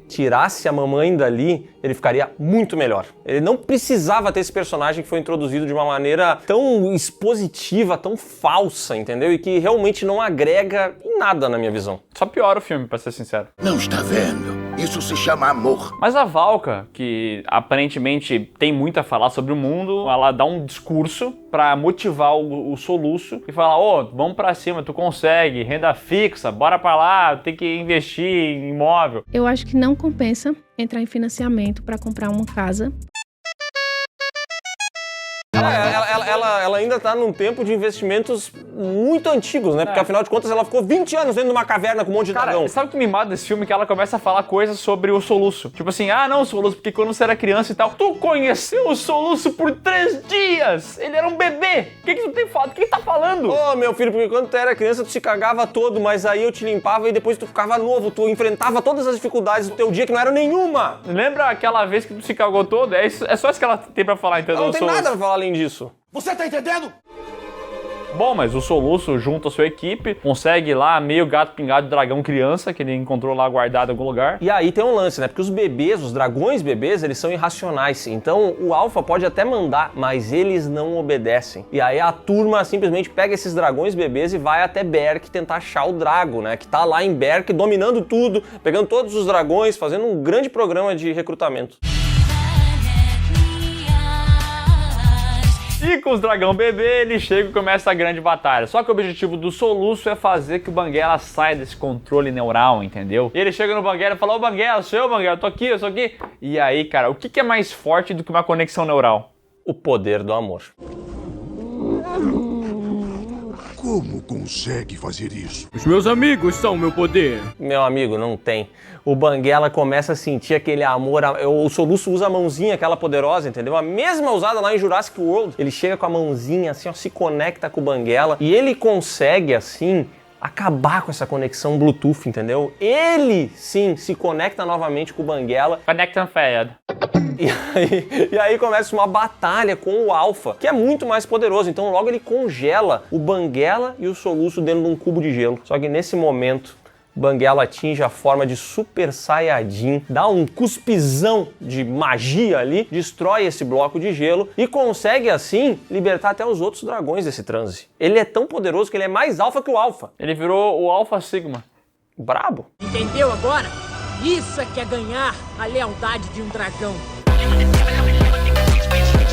[SPEAKER 1] tirasse a mamãe dali, ele ficaria muito melhor. Ele não precisava ter esse personagem que foi introduzido de uma maneira tão expositiva, tão falsa, entendeu? E que realmente não agrega em nada na minha visão.
[SPEAKER 2] Só piora o filme, pra ser sincero.
[SPEAKER 7] Não está vendo? Isso se chama amor.
[SPEAKER 2] Mas a Valka, que aparentemente tem muito a falar sobre o mundo, ela dá um discurso pra motivar o Soluço e falar, ô, vamos pra cima, tu consegue, renda fixa, bora pra lá, tem que investir em imóvel.
[SPEAKER 12] Eu acho que não compensa entrar em financiamento para comprar uma casa.
[SPEAKER 1] Ela ainda tá num tempo de investimentos muito antigos, né? Porque afinal de contas ela ficou 20 anos dentro de uma caverna com um monte de dragão.
[SPEAKER 2] Cara, sabe o que me mata desse filme? Que ela começa a falar coisas sobre o Soluço. Tipo assim, ah não, Soluço, porque quando você era criança e tal, tu conheceu o Soluço por 3 dias! Ele era um bebê! O que tu tem falado? O que tá falando?
[SPEAKER 1] Ô, meu filho, porque quando tu era criança tu se cagava todo, mas aí eu te limpava e depois tu ficava novo, tu enfrentava todas as dificuldades do teu dia que não eram nenhuma!
[SPEAKER 2] Lembra aquela vez que tu se cagou todo? É só isso que ela tem pra falar, entendeu?
[SPEAKER 1] Não tem nada pra falar além disso.
[SPEAKER 7] Você tá entendendo?
[SPEAKER 2] Bom, mas o Soluço junto à sua equipe, consegue lá meio gato pingado de dragão criança, que ele encontrou lá guardado em algum lugar.
[SPEAKER 1] E aí tem um lance, né? Porque os bebês, os dragões bebês, eles são irracionais. Então o Alpha pode até mandar, mas eles não obedecem. E aí a turma simplesmente pega esses dragões bebês e vai até Berk tentar achar o Drago, né? Que tá lá em Berk dominando tudo, pegando todos os dragões, fazendo um grande programa de recrutamento.
[SPEAKER 2] E com os dragão bebê, ele chega e começa a grande batalha. Só que o objetivo do Soluço é fazer que o Banguela saia desse controle neural, entendeu? E ele chega no Banguela e fala, ô Banguela, sou eu, Banguela, eu tô aqui. E aí, cara, o que é mais forte do que uma conexão neural?
[SPEAKER 1] O poder do amor.
[SPEAKER 7] Como consegue fazer isso?
[SPEAKER 10] Os meus amigos são o meu poder.
[SPEAKER 1] Meu amigo, não tem. O Banguela começa a sentir aquele amor. O Soluço usa a mãozinha, aquela poderosa, entendeu? A mesma usada lá em Jurassic World. Ele chega com a mãozinha assim, ó, se conecta com o Banguela e ele consegue, assim, acabar com essa conexão Bluetooth, entendeu? Ele, sim, se conecta novamente com o Banguela.
[SPEAKER 2] Connect and fed.
[SPEAKER 1] E aí começa uma batalha com o Alpha, que é muito mais poderoso. Então logo ele congela o Banguela e o Soluço dentro de um cubo de gelo. Só que nesse momento, Banguela atinge a forma de Super Saiyajin, dá um cuspizão de magia ali, destrói esse bloco de gelo e consegue assim libertar até os outros dragões desse transe. Ele é tão poderoso que ele é mais alfa que o Alpha.
[SPEAKER 2] Ele virou o Alpha Sigma.
[SPEAKER 1] Brabo.
[SPEAKER 9] Entendeu agora? Isso é que é ganhar a lealdade de um dragão.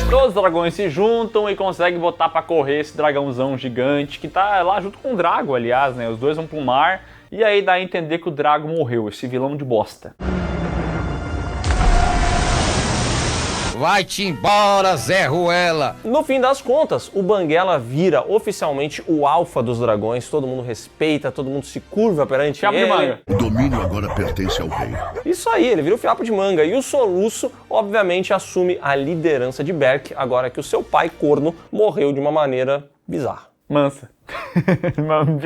[SPEAKER 2] Todos os dragões se juntam e conseguem botar pra correr esse dragãozão gigante que tá lá junto com o Drago, aliás, né? Os dois vão pro mar e aí dá a entender que o Drago morreu, esse vilão de bosta.
[SPEAKER 13] Vai-te embora, Zé Ruela!
[SPEAKER 1] No fim das contas, o Banguela vira oficialmente o alfa dos dragões, todo mundo respeita, todo mundo se curva perante
[SPEAKER 2] Fiapo
[SPEAKER 1] ele.
[SPEAKER 2] de manga.
[SPEAKER 5] O domínio agora pertence ao rei.
[SPEAKER 1] Isso aí, ele vira o fiapo de manga. E o Soluço, obviamente, assume a liderança de Berk, agora que o seu pai corno morreu de uma maneira bizarra.
[SPEAKER 2] Mansa.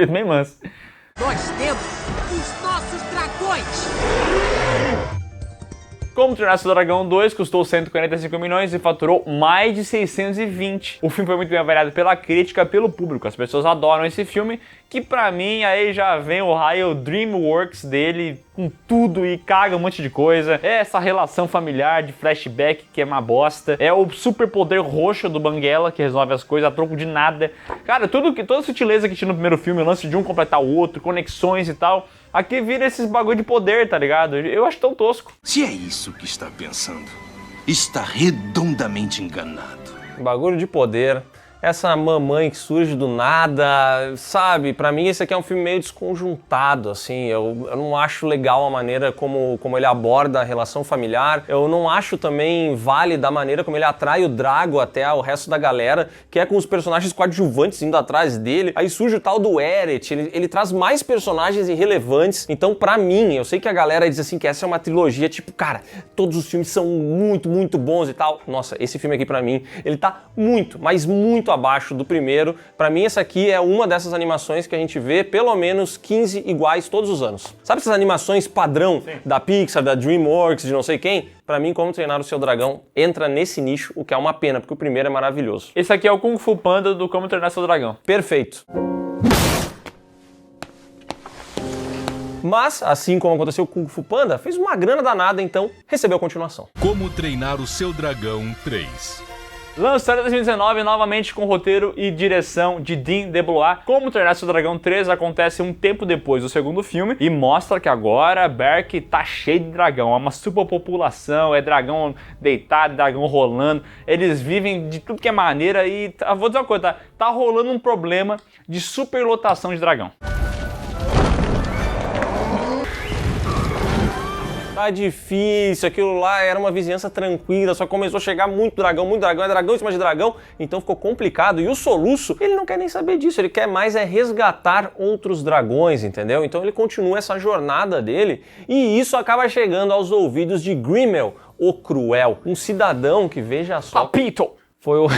[SPEAKER 2] Bem mansa.
[SPEAKER 9] Nós temos os nossos dragões!
[SPEAKER 2] Como Treinar Seu Dragão 2 custou 145 milhões e faturou mais de 620. O filme foi muito bem avaliado pela crítica, pelo público. As pessoas adoram esse filme, que pra mim aí já vem o raio DreamWorks dele com tudo e caga um monte de coisa. É essa relação familiar de flashback que é uma bosta. É o superpoder roxo do Banguela que resolve as coisas a troco de nada. Cara, toda a sutileza que tinha no primeiro filme, o lance de um completar o outro, conexões e tal. Aqui vira esses bagulho de poder, tá ligado? Eu acho tão tosco.
[SPEAKER 14] Se é isso que está pensando, está redondamente enganado.
[SPEAKER 1] Bagulho de poder. Essa mamãe que surge do nada, sabe? Pra mim esse aqui é um filme meio desconjuntado, assim. Eu não acho legal a maneira como ele aborda a relação familiar. Eu não acho também válida a maneira como ele atrai o Drago até o resto da galera, que é com os personagens coadjuvantes indo atrás dele. Aí surge o tal do Eret, ele traz mais personagens irrelevantes. Então pra mim, eu sei que a galera diz assim que essa é uma trilogia, tipo, cara, todos os filmes são muito, muito bons e tal. Nossa, esse filme aqui pra mim, ele tá muito, mas muito abaixo do primeiro. Pra mim essa aqui é uma dessas animações que a gente vê pelo menos 15 iguais todos os anos. Sabe essas animações padrão da Pixar, da DreamWorks, de não sei quem? Pra mim, Como Treinar o Seu Dragão entra nesse nicho, o que é uma pena, porque o primeiro é maravilhoso.
[SPEAKER 2] Esse aqui é o Kung Fu Panda do Como Treinar Seu Dragão.
[SPEAKER 1] Perfeito. Mas, assim como aconteceu com o Kung Fu Panda, fez uma grana danada, então recebeu a continuação.
[SPEAKER 15] Como Treinar o Seu Dragão 3.
[SPEAKER 2] Lançado em 2019, novamente com roteiro e direção de Dean DeBlois. Como Treinar Seu Dragão 3 acontece um tempo depois do segundo filme e mostra que agora Berk tá cheio de dragão. É uma superpopulação, é dragão deitado, dragão rolando. Eles vivem de tudo que é maneira e, vou dizer uma coisa, tá rolando um problema de superlotação de dragão.
[SPEAKER 1] Tá difícil, aquilo lá era uma vizinhança tranquila, só começou a chegar muito dragão em cima de dragão, então ficou complicado. E o Soluço, ele não quer nem saber disso, ele quer mais é resgatar outros dragões, entendeu? Então ele continua essa jornada dele e isso acaba chegando aos ouvidos de Grimmel, o Cruel, um cidadão que, veja só...
[SPEAKER 2] Papito!
[SPEAKER 1] Foi o...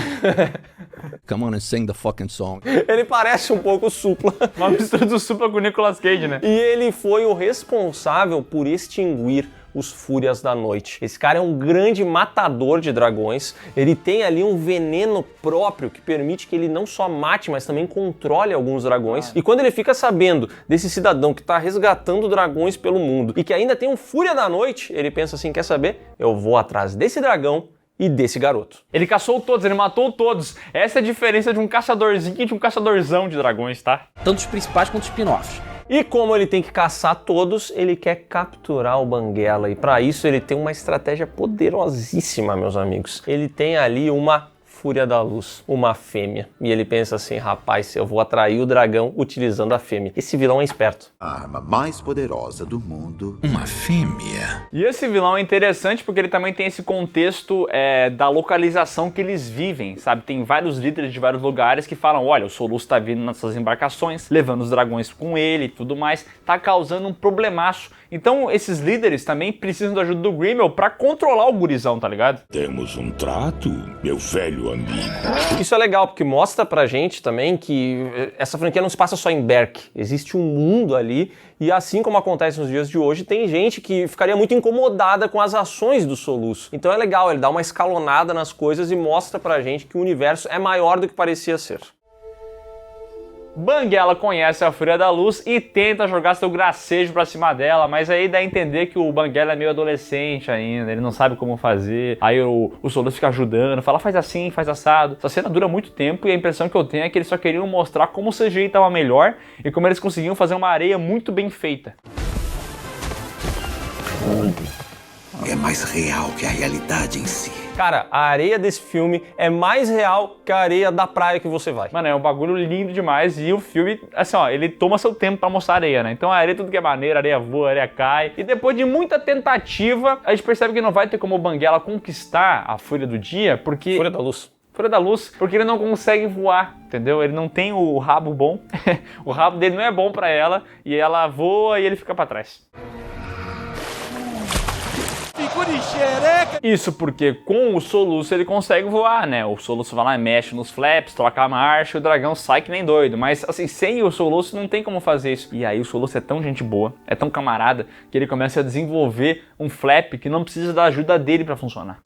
[SPEAKER 13] Come on and sing the fucking song.
[SPEAKER 1] Ele parece um pouco o Supla.
[SPEAKER 2] Uma mistura do Supla com o Nicolas Cage, né?
[SPEAKER 1] E ele foi o responsável por extinguir os Fúrias da Noite. Esse cara é um grande matador de dragões. Ele tem ali um veneno próprio que permite que ele não só mate, mas também controle alguns dragões. E quando ele fica sabendo desse cidadão que está resgatando dragões pelo mundo e que ainda tem um Fúria da Noite, ele pensa assim, quer saber? Eu vou atrás desse dragão e desse garoto.
[SPEAKER 2] Ele caçou todos, ele matou todos. Essa é a diferença de um caçadorzinho e de um caçadorzão de dragões, tá?
[SPEAKER 16] Tanto os principais quanto os spin-offs.
[SPEAKER 1] E como ele tem que caçar todos, ele quer capturar o Banguela. E para isso ele tem uma estratégia poderosíssima, meus amigos. Ele tem ali uma Fúria da Luz, uma fêmea. E ele pensa assim, rapaz, eu vou atrair o dragão utilizando a fêmea. Esse vilão é esperto.
[SPEAKER 17] A arma mais poderosa do mundo.
[SPEAKER 15] Uma fêmea.
[SPEAKER 2] E esse vilão é interessante porque ele também tem esse contexto da localização que eles vivem, sabe? Tem vários líderes de vários lugares que falam, olha, o Soluço tá vindo nessas embarcações, levando os dragões com ele e tudo mais, tá causando um problemaço. Então esses líderes também precisam da ajuda do Grimmel pra controlar o gurizão, tá ligado?
[SPEAKER 14] Temos um trato, meu velho amigo.
[SPEAKER 1] Isso é legal, porque mostra pra gente também que essa franquia não se passa só em Berk. Existe um mundo ali, e assim como acontece nos dias de hoje, tem gente que ficaria muito incomodada com as ações do Soluço. Então é legal, ele dá uma escalonada nas coisas e mostra pra gente que o universo é maior do que parecia ser.
[SPEAKER 2] Banguela conhece a Fúria da Luz e tenta jogar seu gracejo pra cima dela, mas aí dá a entender que o Banguela é meio adolescente ainda, ele não sabe como fazer, aí o Soluço fica ajudando, fala faz assim, faz assado. Essa cena dura muito tempo e a impressão que eu tenho é que eles só queriam mostrar como o CGI estava melhor e como eles conseguiam fazer uma areia muito bem feita.
[SPEAKER 17] É mais real que a realidade em si.
[SPEAKER 1] Cara, a areia desse filme é mais real que a areia da praia que você vai.
[SPEAKER 2] Mano, é um bagulho lindo demais e o filme, assim ó, ele toma seu tempo pra mostrar a areia, né? Então a areia tudo que é maneiro, a areia voa, a areia cai. E depois de muita tentativa, a gente percebe que não vai ter como o Banguela conquistar a Fúria do Dia, porque...
[SPEAKER 1] Fúria da Luz.
[SPEAKER 2] Fúria da Luz, porque ele não consegue voar, entendeu? Ele não tem o rabo bom, o rabo dele não é bom pra ela, e ela voa e ele fica pra trás.
[SPEAKER 11] Ficou de xereca!
[SPEAKER 2] Isso porque com o soluço ele consegue voar, né? O soluço vai lá e mexe nos flaps, troca a marcha, o dragão sai que nem doido. Mas assim, sem o soluço não tem como fazer isso. E aí o soluço é tão gente boa, é tão camarada, que ele começa a desenvolver um flap que não precisa da ajuda dele pra funcionar.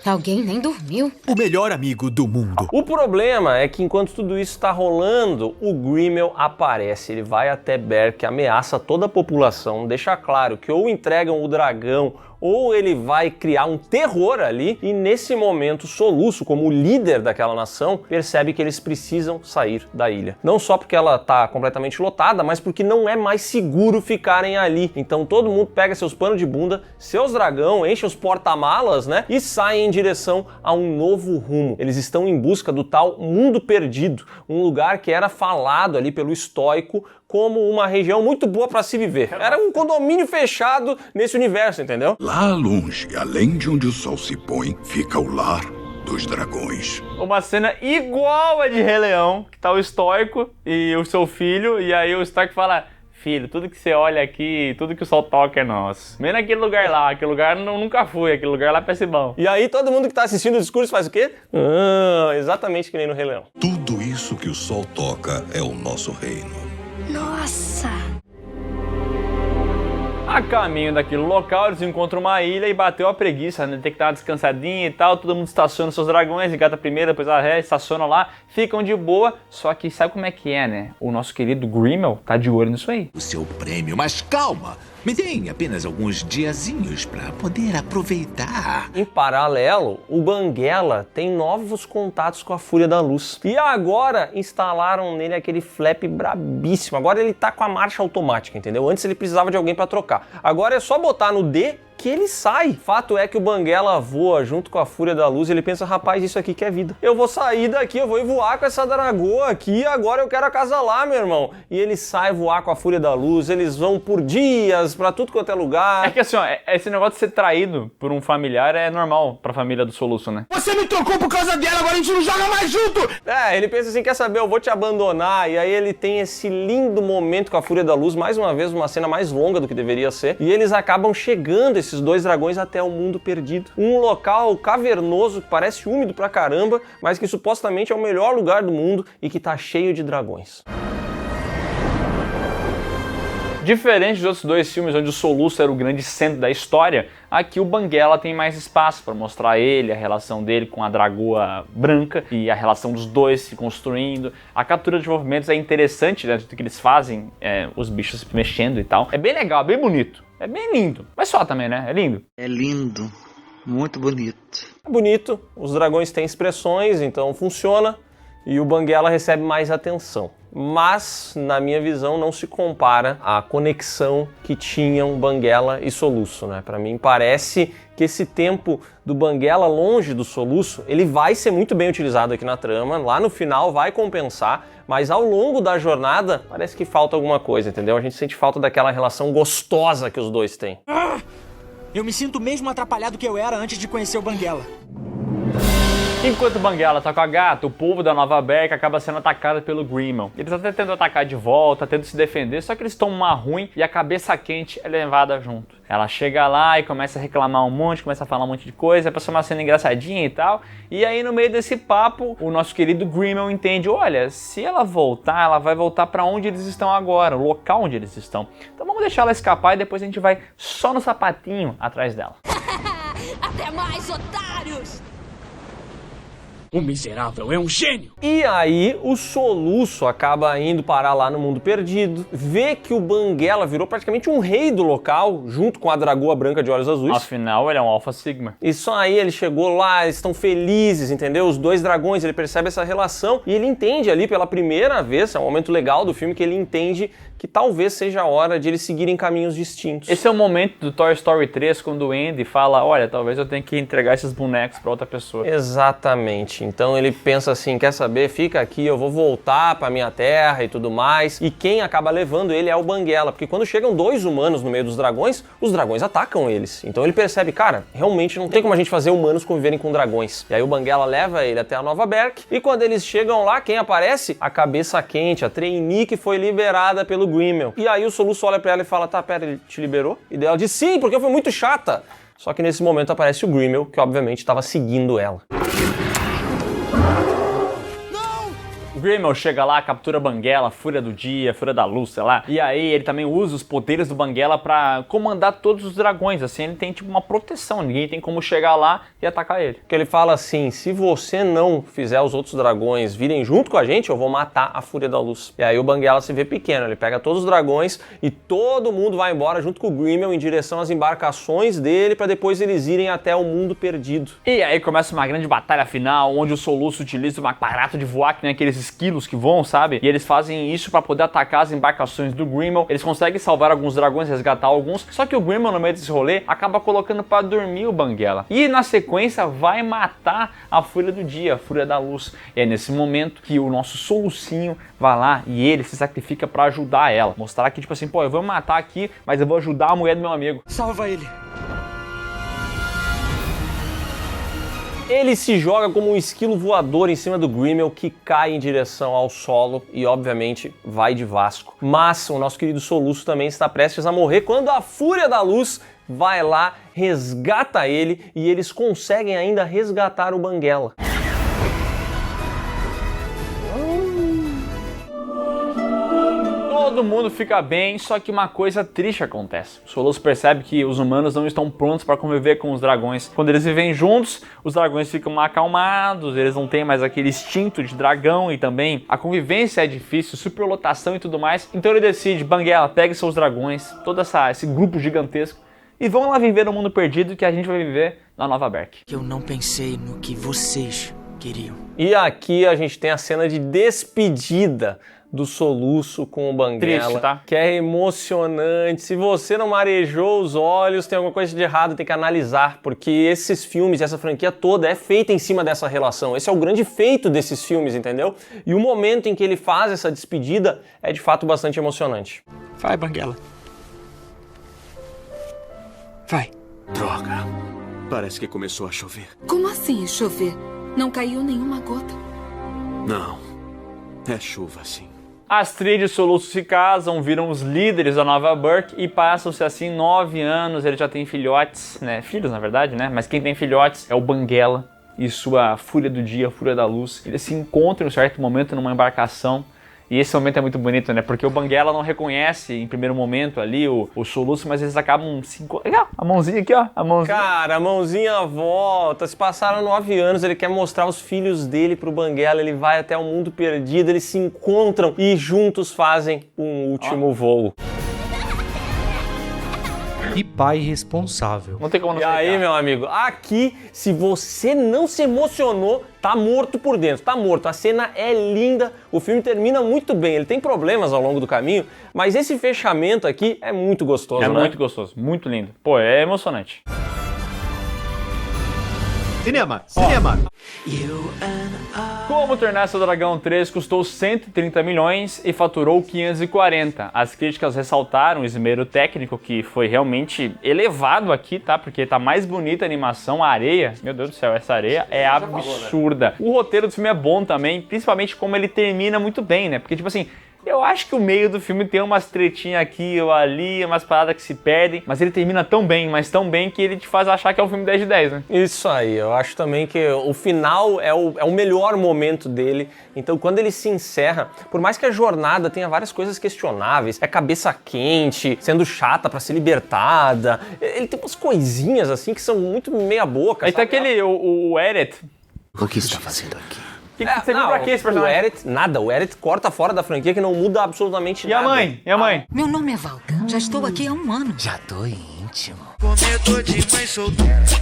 [SPEAKER 18] Alguém nem dormiu.
[SPEAKER 19] O melhor amigo do mundo.
[SPEAKER 1] O problema é que enquanto tudo isso está rolando, o Grimmel aparece. Ele vai até Berk, ameaça toda a população, deixa claro que ou entregam o dragão ou ele vai criar um terror ali, e nesse momento Soluço, como líder daquela nação, percebe que eles precisam sair da ilha. Não só porque ela está completamente lotada, mas porque não é mais seguro ficarem ali. Então todo mundo pega seus panos de bunda, seus dragão, enche os porta-malas, né, e saem em direção a um novo rumo. Eles estão em busca do tal Mundo Perdido, um lugar que era falado ali pelo estoico como uma região muito boa para se viver. Era um condomínio fechado nesse universo, entendeu?
[SPEAKER 17] Lá longe, além de onde o sol se põe, fica o lar dos dragões.
[SPEAKER 2] Uma cena igual a de Rei Leão, que tá o estoico e o seu filho, e aí o estoico fala: filho, tudo que você olha aqui, tudo que o sol toca é nosso. Menos aquele lugar lá, aquele lugar nunca fui, aquele lugar lá parece bom.
[SPEAKER 1] E aí todo mundo que tá assistindo o discurso faz o quê? Exatamente que nem no Rei Leão.
[SPEAKER 14] Tudo isso que o sol toca é o nosso reino.
[SPEAKER 18] Nossa!
[SPEAKER 2] A caminho daquele local, eles encontram uma ilha e bateu a preguiça, né? Tem que dar uma descansadinha e tal, todo mundo estaciona seus dragões, engata primeiro, depois a ré, estaciona lá, ficam de boa, só que sabe como é que é, né? O nosso querido Grimmel tá de olho nisso aí.
[SPEAKER 17] O seu prêmio, mas calma! Me deem apenas alguns diazinhos para poder aproveitar.
[SPEAKER 1] Em paralelo, o Banguela tem novos contatos com a Fúria da Luz. E agora instalaram nele aquele flap brabíssimo. Agora ele tá com a marcha automática, entendeu? Antes ele precisava de alguém para trocar. Agora é só botar no D que ele sai. Fato é que o Banguela voa junto com a Fúria da Luz e ele pensa: rapaz, isso aqui que é vida. Eu vou sair daqui, eu vou ir voar com essa dragoa aqui, agora eu quero acasalar, meu irmão. E ele sai voar com a Fúria da Luz, eles vão por dias pra tudo quanto é lugar.
[SPEAKER 2] É que assim, ó, esse negócio de ser traído por um familiar é normal pra família do Soluço, né?
[SPEAKER 7] Você me trocou por causa dela, agora a gente não joga mais junto!
[SPEAKER 1] Ele pensa assim: quer saber, eu vou te abandonar. E aí ele tem esse lindo momento com a Fúria da Luz, mais uma vez uma cena mais longa do que deveria ser, e eles acabam chegando, esses dois dragões, até o Mundo Perdido. Um local cavernoso que parece úmido pra caramba, mas que supostamente é o melhor lugar do mundo e que tá cheio de dragões.
[SPEAKER 2] Diferente dos outros dois filmes onde o Soluço era o grande centro da história, aqui o Banguela tem mais espaço para mostrar ele, a relação dele com a dragoa branca e a relação dos dois se construindo. A captura de movimentos é interessante, né, do que eles fazem, os bichos se mexendo e tal. É bem legal, é bem bonito, é bem lindo. Mas só também, né? É lindo.
[SPEAKER 10] É lindo, muito bonito.
[SPEAKER 1] É bonito, os dragões têm expressões, então funciona, e o Banguela recebe mais atenção. Mas, na minha visão, não se compara à conexão que tinham Banguela e Soluço, né? Para mim parece que esse tempo do Banguela longe do Soluço, ele vai ser muito bem utilizado aqui na trama, lá no final vai compensar, mas ao longo da jornada parece que falta alguma coisa, entendeu? A gente sente falta daquela relação gostosa que os dois têm.
[SPEAKER 20] Eu me sinto mesmo atrapalhado que eu era antes de conhecer o Banguela.
[SPEAKER 2] Enquanto o Banguela tá com a gata, o povo da Nova Berk acaba sendo atacado pelo Grimmel. Eles até tentam atacar de volta, tentam se defender, só que eles tomam uma ruim e a cabeça quente é levada junto. Ela chega lá e começa a reclamar um monte, começa a falar um monte de coisa, pra ser uma cena engraçadinha e tal. E aí no meio desse papo, o nosso querido Grimmel entende: olha, se ela voltar, ela vai voltar pra onde eles estão agora, o local onde eles estão. Então vamos deixar ela escapar e depois a gente vai só no sapatinho atrás dela.
[SPEAKER 18] Até mais, otários!
[SPEAKER 9] O miserável é um gênio!
[SPEAKER 1] E aí o Soluço acaba indo parar lá no Mundo Perdido, vê que o Banguela virou praticamente um rei do local, junto com a dragoa branca de olhos azuis.
[SPEAKER 2] Afinal, ele é um Alpha Sigma.
[SPEAKER 1] E só aí ele chegou lá, eles estão felizes, entendeu? Os dois dragões, ele percebe essa relação e ele entende ali pela primeira vez, é um momento legal do filme, que ele entende que talvez seja a hora de eles seguirem caminhos distintos.
[SPEAKER 2] Esse é o momento do Toy Story 3, quando o Andy fala: olha, talvez eu tenha que entregar esses bonecos pra outra pessoa.
[SPEAKER 1] Exatamente. Então ele pensa assim: quer saber, fica aqui, eu vou voltar pra minha terra e tudo mais. E quem acaba levando ele é o Banguela, porque quando chegam dois humanos no meio dos dragões, os dragões atacam eles. Então ele percebe: cara, realmente não tem como a gente fazer humanos conviverem com dragões. E aí o Banguela leva ele até a Nova Berk, e quando eles chegam lá, quem aparece? A cabeça quente, a trainee que foi liberada pelo Grimmel. E aí o Soluço olha pra ela e fala: tá, pera, ele te liberou? E daí ela diz: sim, porque eu fui muito chata. Só que nesse momento aparece o Grimmel, que obviamente estava seguindo ela.
[SPEAKER 2] O Grimmel chega lá, captura Banguela, Fúria do Dia, Fúria da Luz, sei lá. E aí ele também usa os poderes do Banguela pra comandar todos os dragões. Assim, ele tem tipo uma proteção, ninguém tem como chegar lá e atacar ele.
[SPEAKER 1] Porque ele fala assim, se você não fizer os outros dragões virem junto com a gente, eu vou matar a Fúria da Luz. E aí o Banguela se vê pequeno, ele pega todos os dragões e todo mundo vai embora junto com o Grimmel em direção às embarcações dele pra depois eles irem até o mundo perdido.
[SPEAKER 2] E aí começa uma grande batalha final, onde o Soluço utiliza um aparato de voar, que nem aqueles esquilos que voam, sabe? E eles fazem isso pra poder atacar as embarcações do Grimmel. Eles conseguem salvar alguns dragões, resgatar alguns, só que o Grimmel no meio desse rolê acaba colocando pra dormir o Banguela. E na sequência vai matar a Fúria do Dia, a Fúria da Luz. E é nesse momento que o nosso Solucinho vai lá e ele se sacrifica pra ajudar ela. Mostrar que tipo assim, pô, eu vou me matar aqui, mas eu vou ajudar a mulher do meu amigo.
[SPEAKER 20] Salva ele.
[SPEAKER 1] Ele se joga como um esquilo voador em cima do Grimmel, que cai em direção ao solo e, obviamente, vai de Vasco. Mas o nosso querido Soluço também está prestes a morrer quando a Fúria da Luz vai lá, resgata ele e eles conseguem ainda resgatar o Banguela.
[SPEAKER 2] Todo mundo fica bem, só que uma coisa triste acontece. O Soluço percebe que os humanos não estão prontos para conviver com os dragões. Quando eles vivem juntos, os dragões ficam acalmados, eles não têm mais aquele instinto de dragão e também a convivência é difícil, superlotação e tudo mais. Então ele decide, Banguela, pegue seus dragões, todo esse grupo gigantesco, e vão lá viver no mundo perdido que a gente vai viver na Nova Berk.
[SPEAKER 20] Eu não pensei no que vocês queriam.
[SPEAKER 1] E aqui a gente tem a cena de despedida do Soluço com o Banguela,
[SPEAKER 2] triste, tá?
[SPEAKER 1] Que é emocionante. Se você não marejou os olhos, tem alguma coisa de errado, tem que analisar, porque esses filmes, essa franquia toda é feita em cima dessa relação. Esse é o grande feito desses filmes, entendeu? E o momento em que ele faz essa despedida é de fato bastante emocionante.
[SPEAKER 20] Vai, Banguela. Vai.
[SPEAKER 21] Droga. Parece que começou a chover.
[SPEAKER 18] Como assim chover? Não caiu nenhuma gota.
[SPEAKER 21] Não. É chuva, sim.
[SPEAKER 2] Astrid e Soluço se casam, viram os líderes da Nova Berk e passam-se assim 9 anos, ele já tem filhotes, né? Filhos, na verdade, né? Mas quem tem filhotes é o Banguela e sua Fúria do Dia, Fúria da Luz. Eles se encontram em um certo momento numa embarcação. E esse momento é muito bonito, né? Porque o Banguela não reconhece em primeiro momento ali o Soluço, mas eles acabam se encontrando. A mãozinha aqui, ó. A mãozinha.
[SPEAKER 1] Cara, a mãozinha volta. Se passaram 9 anos, ele quer mostrar os filhos dele pro Banguela. Ele vai até o mundo perdido, eles se encontram e juntos fazem um último voo.
[SPEAKER 22] E pai responsável.
[SPEAKER 2] Não tem como não
[SPEAKER 1] E aí, meu amigo, aqui, se você não se emocionou, tá morto por dentro, tá morto. A cena é linda, o filme termina muito bem, ele tem problemas ao longo do caminho, mas esse fechamento aqui é muito gostoso,
[SPEAKER 2] né?
[SPEAKER 1] É
[SPEAKER 2] muito gostoso, muito lindo. Pô, é emocionante.
[SPEAKER 22] Cinema, cinema.
[SPEAKER 2] Como Treinar Seu Dragão 3 custou 130 milhões e faturou 540. As críticas ressaltaram o esmero técnico, que foi realmente elevado aqui, tá? Porque tá mais bonita a animação, a areia. Meu Deus do céu, essa areia é absurda. O roteiro do filme é bom também, principalmente como ele termina muito bem, né? Porque, tipo assim, eu acho que o meio do filme tem umas tretinhas aqui ou ali, umas paradas que se perdem, mas ele termina tão bem, mas tão bem que ele te faz achar que é um filme 10 de 10, né?
[SPEAKER 1] Isso aí, eu acho também que o final é o melhor momento dele, então quando ele se encerra, por mais que a jornada tenha várias coisas questionáveis, é cabeça quente, sendo chata pra ser libertada, ele tem umas coisinhas assim que são muito meia boca.
[SPEAKER 2] Aí tá aquele, o Eret.
[SPEAKER 21] O que está fazendo aqui?
[SPEAKER 2] Você viu pra quê esse personagem?
[SPEAKER 1] O Eret, nada, o Eret corta fora da franquia que não muda absolutamente nada.
[SPEAKER 2] E a mãe? E a mãe?
[SPEAKER 18] Meu nome é Valka. Já estou aqui há 1 ano.
[SPEAKER 21] Já tô íntimo.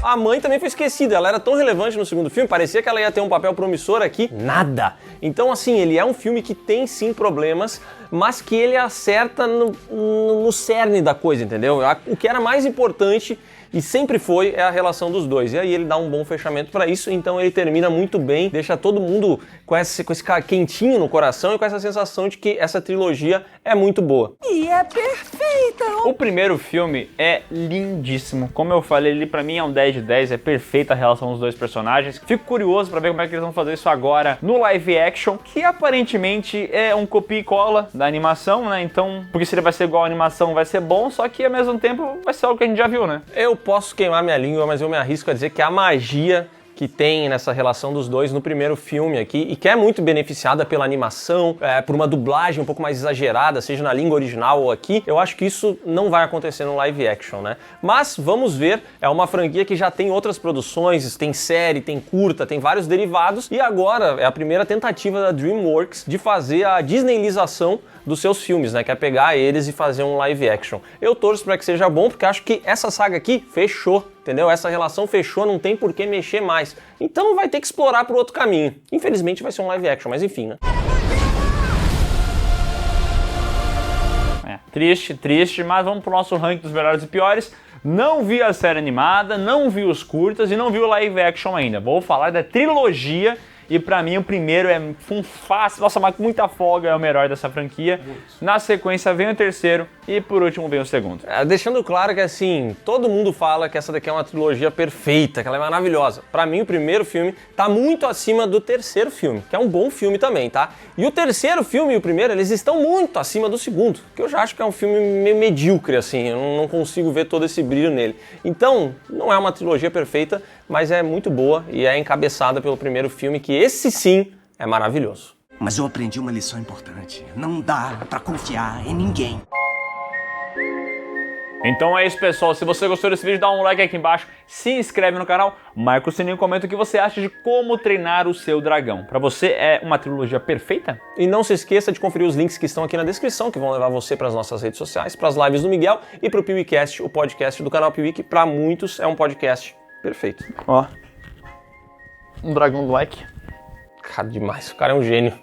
[SPEAKER 1] A mãe também foi esquecida, ela era tão relevante no segundo filme, parecia que ela ia ter um papel promissor aqui, nada. Então assim, ele é um filme que tem sim problemas, mas que ele acerta no cerne da coisa, entendeu? O que era mais importante e sempre foi é a relação dos dois. E aí ele dá um bom fechamento pra isso, então ele termina muito bem, deixa todo mundo com esse quentinho no coração e com essa sensação de que essa trilogia é muito boa.
[SPEAKER 9] E é perfeito!
[SPEAKER 2] O primeiro filme é lindíssimo. Como eu falei, ele pra mim é um 10 de 10, é perfeita a relação dos dois personagens. Fico curioso pra ver como é que eles vão fazer isso agora no live action, que aparentemente é um copia e cola da animação, né? Então, porque se ele vai ser igual a animação, vai ser bom, só que ao mesmo tempo vai ser algo que a gente já viu, né?
[SPEAKER 1] Eu posso queimar minha língua, mas eu me arrisco a dizer que a magia que tem nessa relação dos dois no primeiro filme aqui, e que é muito beneficiada pela animação, por uma dublagem um pouco mais exagerada, seja na língua original ou aqui, eu acho que isso não vai acontecer no live action, né? Mas vamos ver, é uma franquia que já tem outras produções, tem série, tem curta, tem vários derivados, e agora é a primeira tentativa da DreamWorks de fazer a Disneylização dos seus filmes, né? Que é pegar eles e fazer um live action. Eu torço para que seja bom, porque acho que essa saga aqui fechou, entendeu? Essa relação fechou, não tem por que mexer mais. Então vai ter que explorar por outro caminho. Infelizmente vai ser um live action, mas enfim, né?
[SPEAKER 2] Triste, mas vamos pro nosso ranking dos melhores e piores. Não vi a série animada, não vi os curtas e não vi o live action ainda. Vou falar da trilogia. E pra mim o primeiro é fácil, nossa, mas com muita folga é o melhor dessa franquia. Na sequência vem o terceiro e por último vem o segundo.
[SPEAKER 1] Deixando claro que assim, todo mundo fala que essa daqui é uma trilogia perfeita, que ela é maravilhosa. Pra mim o primeiro filme tá muito acima do terceiro filme, que é um bom filme também, tá? E o terceiro filme e o primeiro, eles estão muito acima do segundo, que eu já acho que é um filme meio medíocre assim, eu não consigo ver todo esse brilho nele. Então, não é uma trilogia perfeita, mas é muito boa e é encabeçada pelo primeiro filme, que esse sim é maravilhoso.
[SPEAKER 21] Mas eu aprendi uma lição importante. Não dá pra confiar em ninguém.
[SPEAKER 2] Então é isso, pessoal. Se você gostou desse vídeo, dá um like aqui embaixo, se inscreve no canal, marca o sininho e comenta o que você acha de Como Treinar o Seu Dragão. Pra você é uma trilogia perfeita?
[SPEAKER 1] E não se esqueça de conferir os links que estão aqui na descrição, que vão levar você para as nossas redes sociais, para as lives do Miguel e para o PeeWeeCast, o podcast do canal Piuí, que para muitos é um podcast perfeito.
[SPEAKER 2] Ó, um dragão do like.
[SPEAKER 1] Cara, demais. O cara é um gênio.